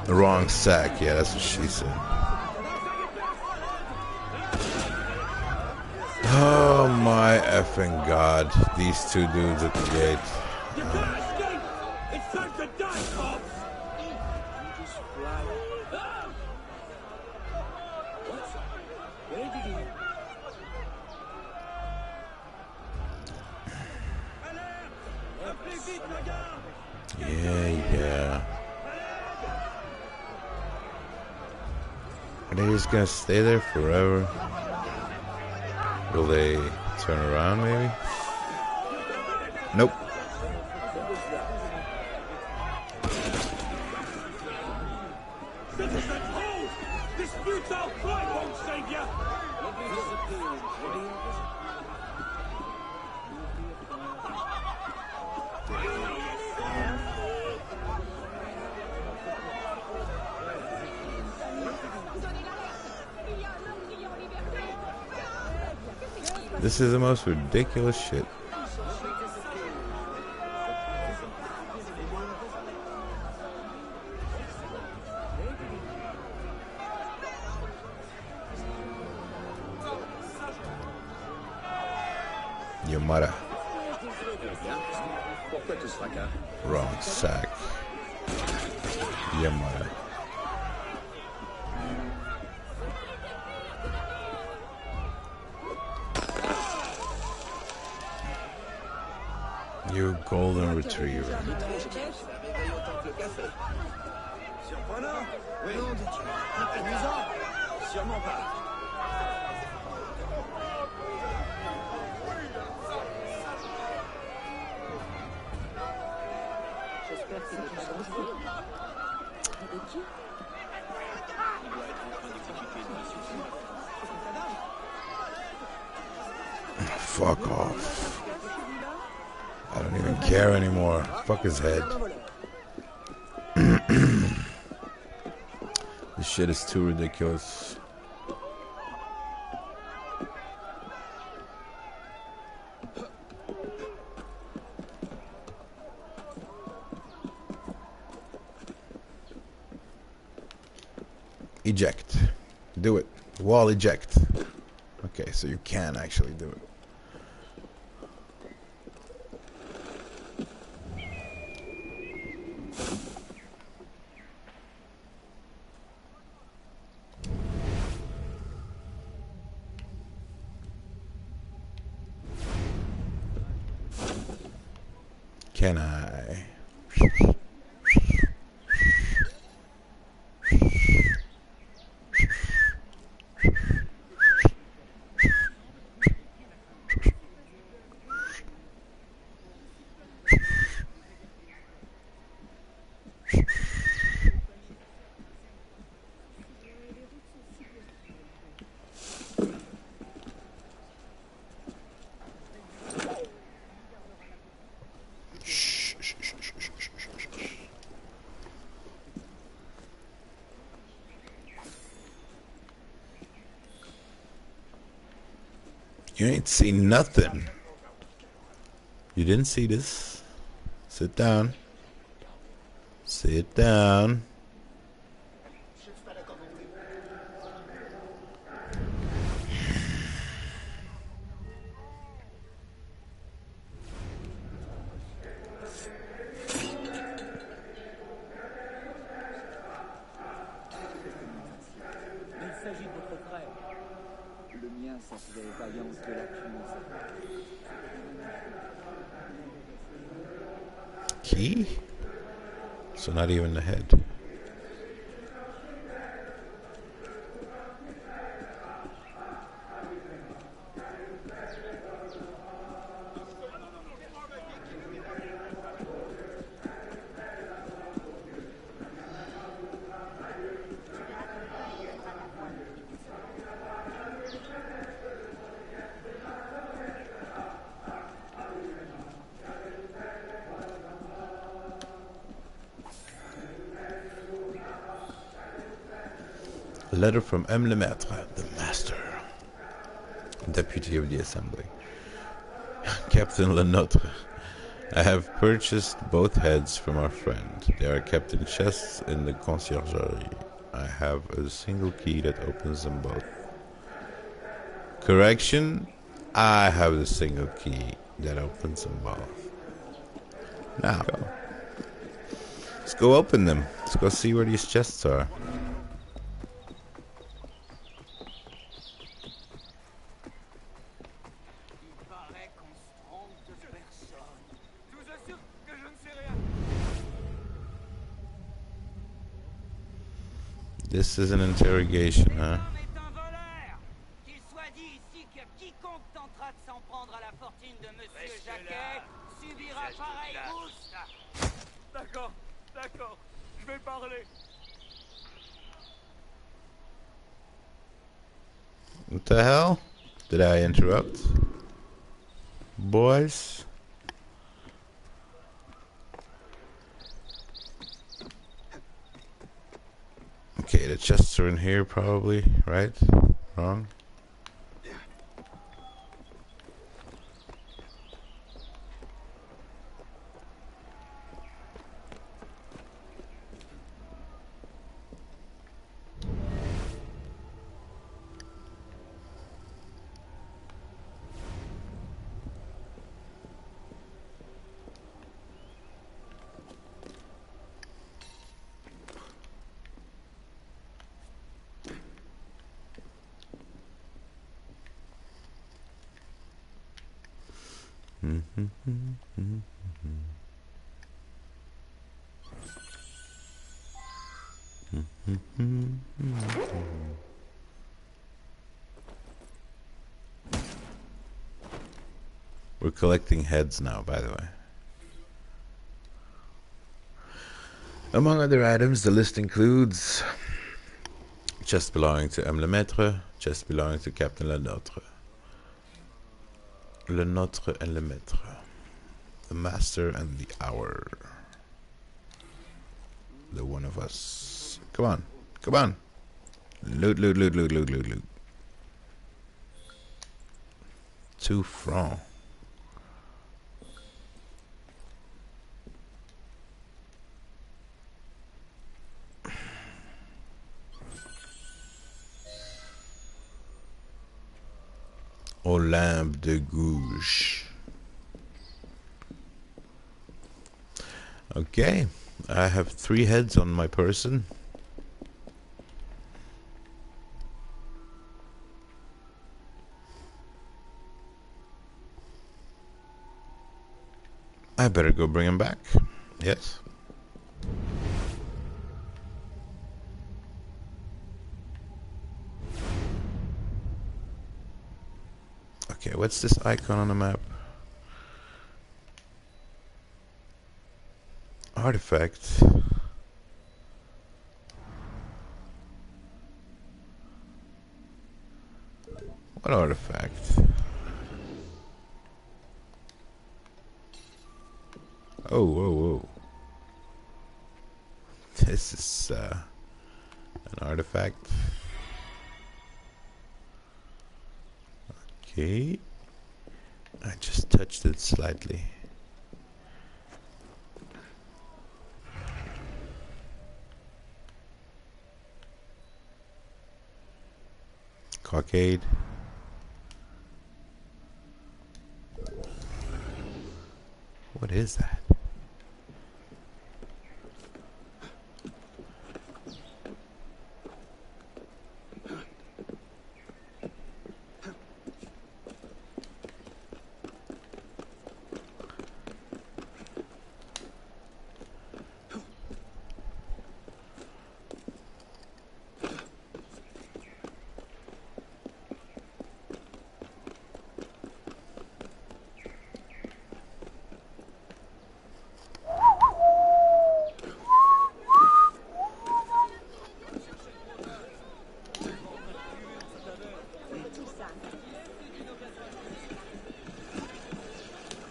The wrong sack, yeah, that's what she said. Oh my effing god, these two dudes at the gate. It's time to die, cops! Where did he... Yeah. Are they just gonna stay there forever? Will they turn around maybe? Nope. Citizens, hold! This futile fight won't save you! This is the most ridiculous shit. Your mother. Wrong sack. Your mother. You golden retriever. Fuck off. I don't even care anymore. Fuck his head. This shit is too ridiculous. Eject. Do it. Wall eject. Okay, so you can actually do it. Can I? You ain't seen nothing. You didn't see this. Sit down. Sit down. Key? So not even the head. A letter from M. Lemaitre, the master, deputy of the assembly. Captain Lenotre, I have purchased both heads from our friend. They are kept in chests in the conciergerie. I have a single key that opens them both. Correction, I have the single key that opens them both. Now, let's go open them. Let's go see where these chests are. This is an interrogation, huh? D'accord, d'accord, je vais parler. What the hell? Did I interrupt? Boys? Okay, the chests are in here probably, right? Wrong? We're collecting heads now, by the way. Among other items, the list includes chest belonging to M. Lemaitre, chest belonging to Captain Lenotre. Lenotre and Lemaitre. The master and the hour. The one of us. Come on. Come on. Loot, loot, loot, loot, loot, loot, loot. 2 francs. Olympe de Gouges. Okay, I have 3 heads on my person. I better go bring him back. Yes. Okay, what's this icon on the map? Artifact. What artifact? Oh, whoa, whoa. This is an artifact. Okay. I just touched it slightly. Cockade. What is that?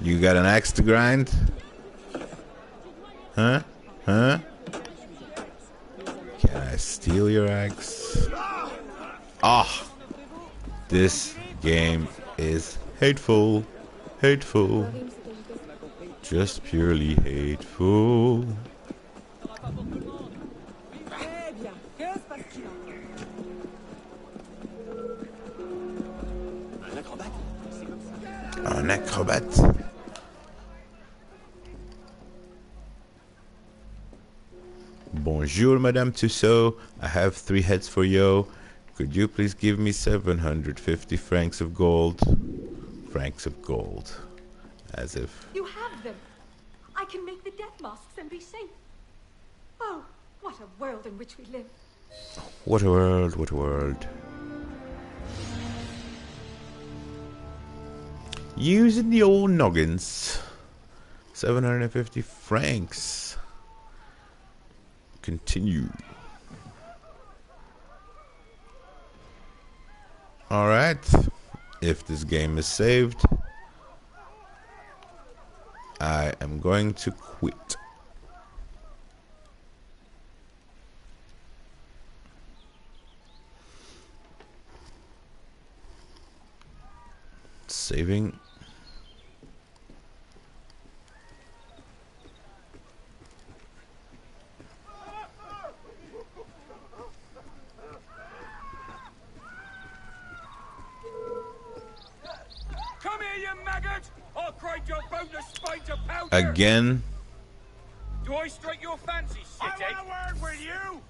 You got an axe to grind? Huh? Huh? Can I steal your axe? Ah! This game is hateful. Hateful. Just purely hateful. Un acrobate. Bonjour, Madame Tussaud. I have 3 heads for you. Could you please give me 750 francs of gold? Francs of gold. As if... You have them. I can make the death masks and be safe. Oh, what a world in which we live. What a world, what a world. Using the old noggins. 750 francs. Continue. Alright. If this game is saved, I am going to quit. Saving. Again. Do I strike your fancy, shitty? I want a word with you.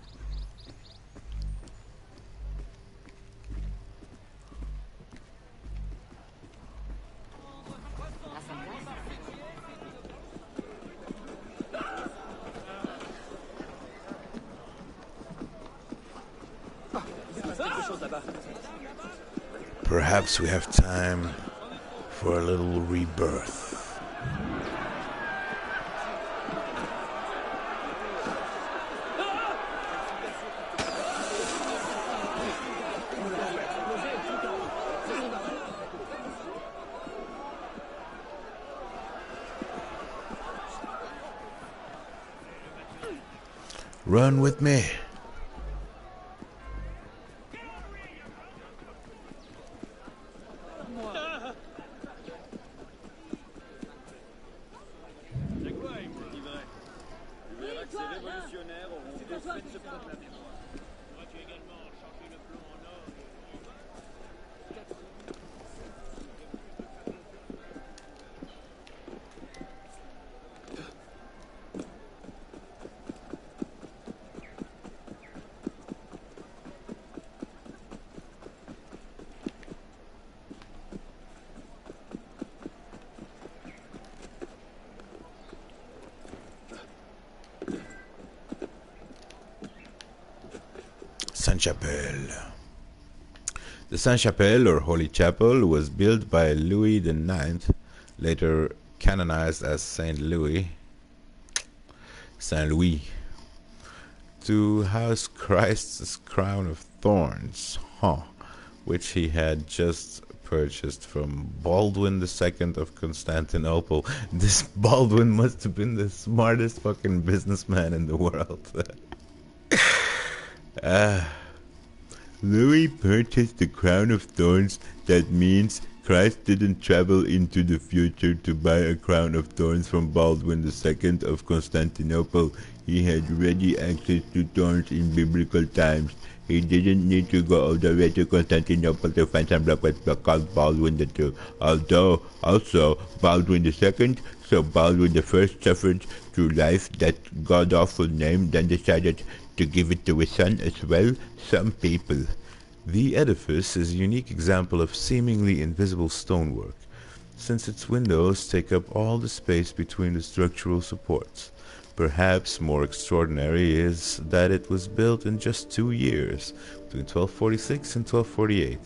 Perhaps we have time for a little rebirth. Run with me. Sainte-Chapelle. The Sainte-Chapelle, or Holy Chapel, was built by Louis IX, later canonized as Saint Louis, to house Christ's crown of thorns, which he had just purchased from Baldwin II of Constantinople. This Baldwin must have been the smartest fucking businessman in the world. Louis purchased the crown of thorns. That means Christ didn't travel into the future to buy a crown of thorns from Baldwin II of Constantinople. He had ready access to thorns in biblical times. He didn't need to go all the way to Constantinople to find some bloke called Baldwin II. Although, also, Baldwin II, so Baldwin I suffered through life that god-awful name, then decided to give it to his son as well. Some people. The edifice is a unique example of seemingly invisible stonework, since its windows take up all the space between the structural supports. Perhaps more extraordinary is that it was built in just 2 years, between 1246 and 1248.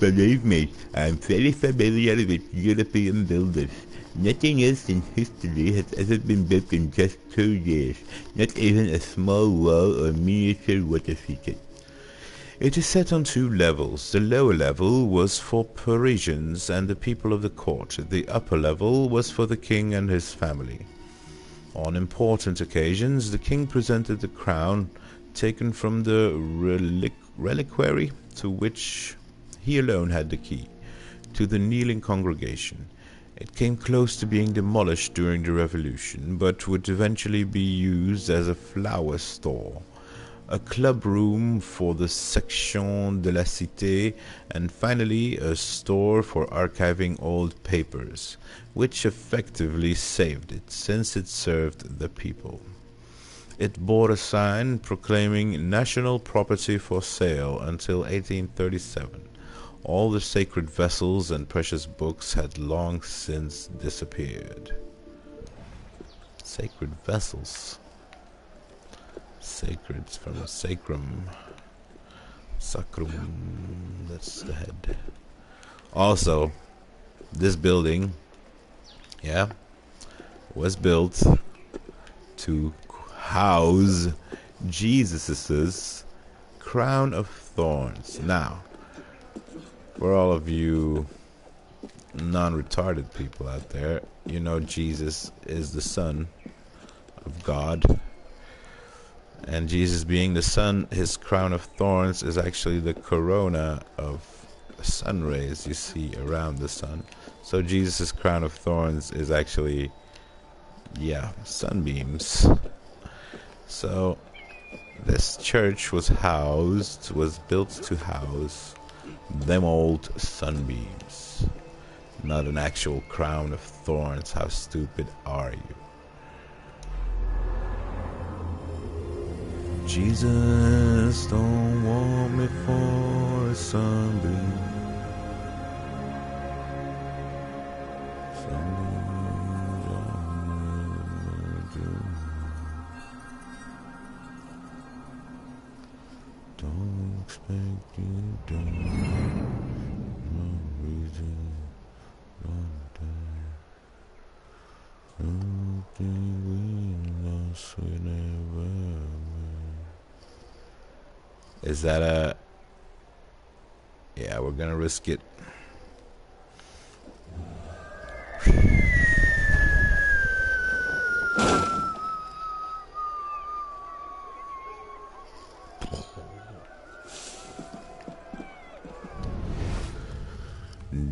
Believe me, I'm very familiar with European builders. Nothing else in history has ever been built in just 2 years, not even a small wall or miniature water feature. It is set on 2 levels. The lower level was for Parisians and the people of the court. The upper level was for the king and his family. On important occasions, the king presented the crown taken from the reliquary, to which he alone had the key, to the kneeling congregation. It came close to being demolished during the Revolution, but would eventually be used as a flower store, a club room for the Section de la Cité, and finally a store for archiving old papers, which effectively saved it, since it served the people. It bore a sign proclaiming national property for sale until 1837. All the sacred vessels and precious books had long since disappeared. Sacred vessels. Sacred from sacrum. Sacrum, that's the head. Also, this building, was built to house Jesus's crown of thorns. Now, for all of you non-retarded people out there, you know Jesus is the Son of God. And Jesus being the sun, his crown of thorns is actually the corona of sun rays you see around the sun. So Jesus' crown of thorns is actually, sunbeams. So this church was built to house them old sunbeams, not an actual crown of thorns. How stupid are you? Jesus don't want me for a sunbeam. Don't expect you to do no reason, don't die. Don't think we lost, we never win. Is that a... Yeah, we're gonna risk it.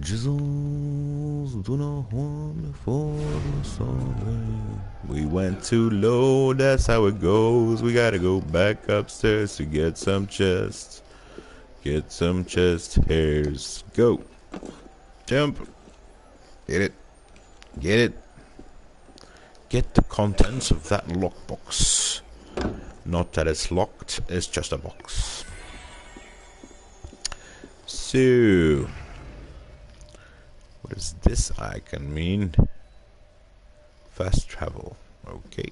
Jizzles do not want me for the song. We went too low, that's how it goes. We gotta go back upstairs to get some chest. Get some chest hairs. Go. Jump. Get it. Get it. Get the contents of that lockbox. Not that it's locked, it's just a box. So, what does this icon mean? Fast travel. Okay.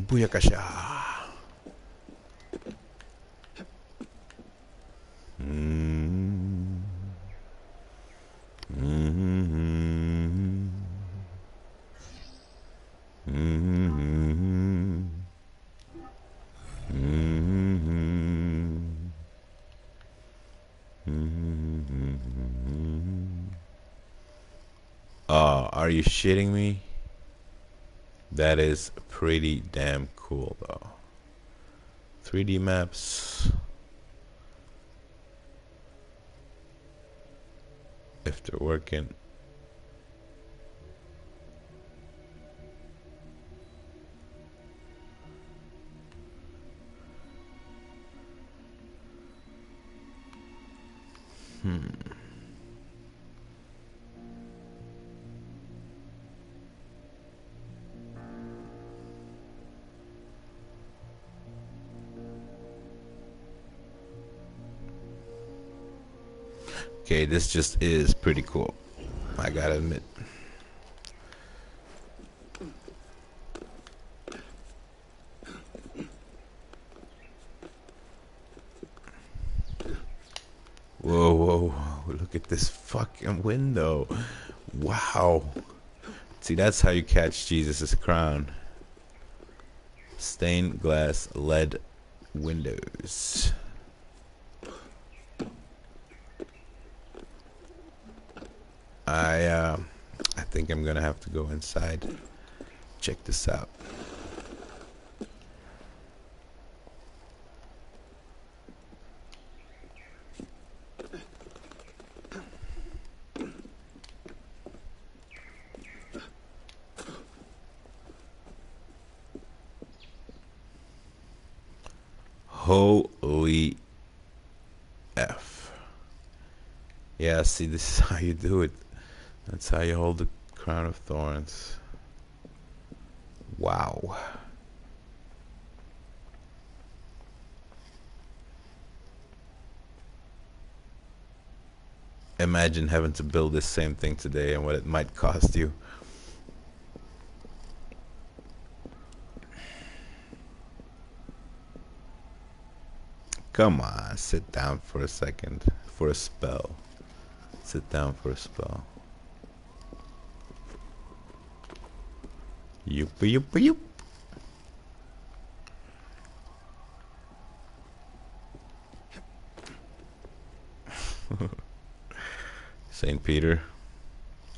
Booyakasha. Are you shitting me? That is pretty damn cool though. 3D maps. If they're working. Okay, this just is pretty cool, I gotta admit. Whoa, whoa, whoa, look at this fucking window. Wow. See, that's how you catch Jesus' crown. Stained glass LED windows. I think I'm gonna have to go inside. Check this out. Holy F. Yeah, see, this is how you do it. That's how you hold the crown of thorns. Wow. Imagine having to build this same thing today and what it might cost you. Come on, sit down for a second. For a spell. Sit down for a spell. Yoop yoop yoop. St. Peter,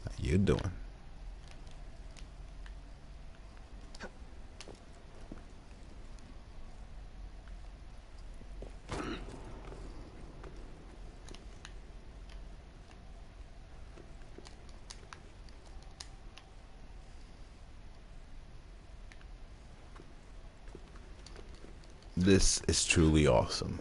how you doing? This is truly awesome.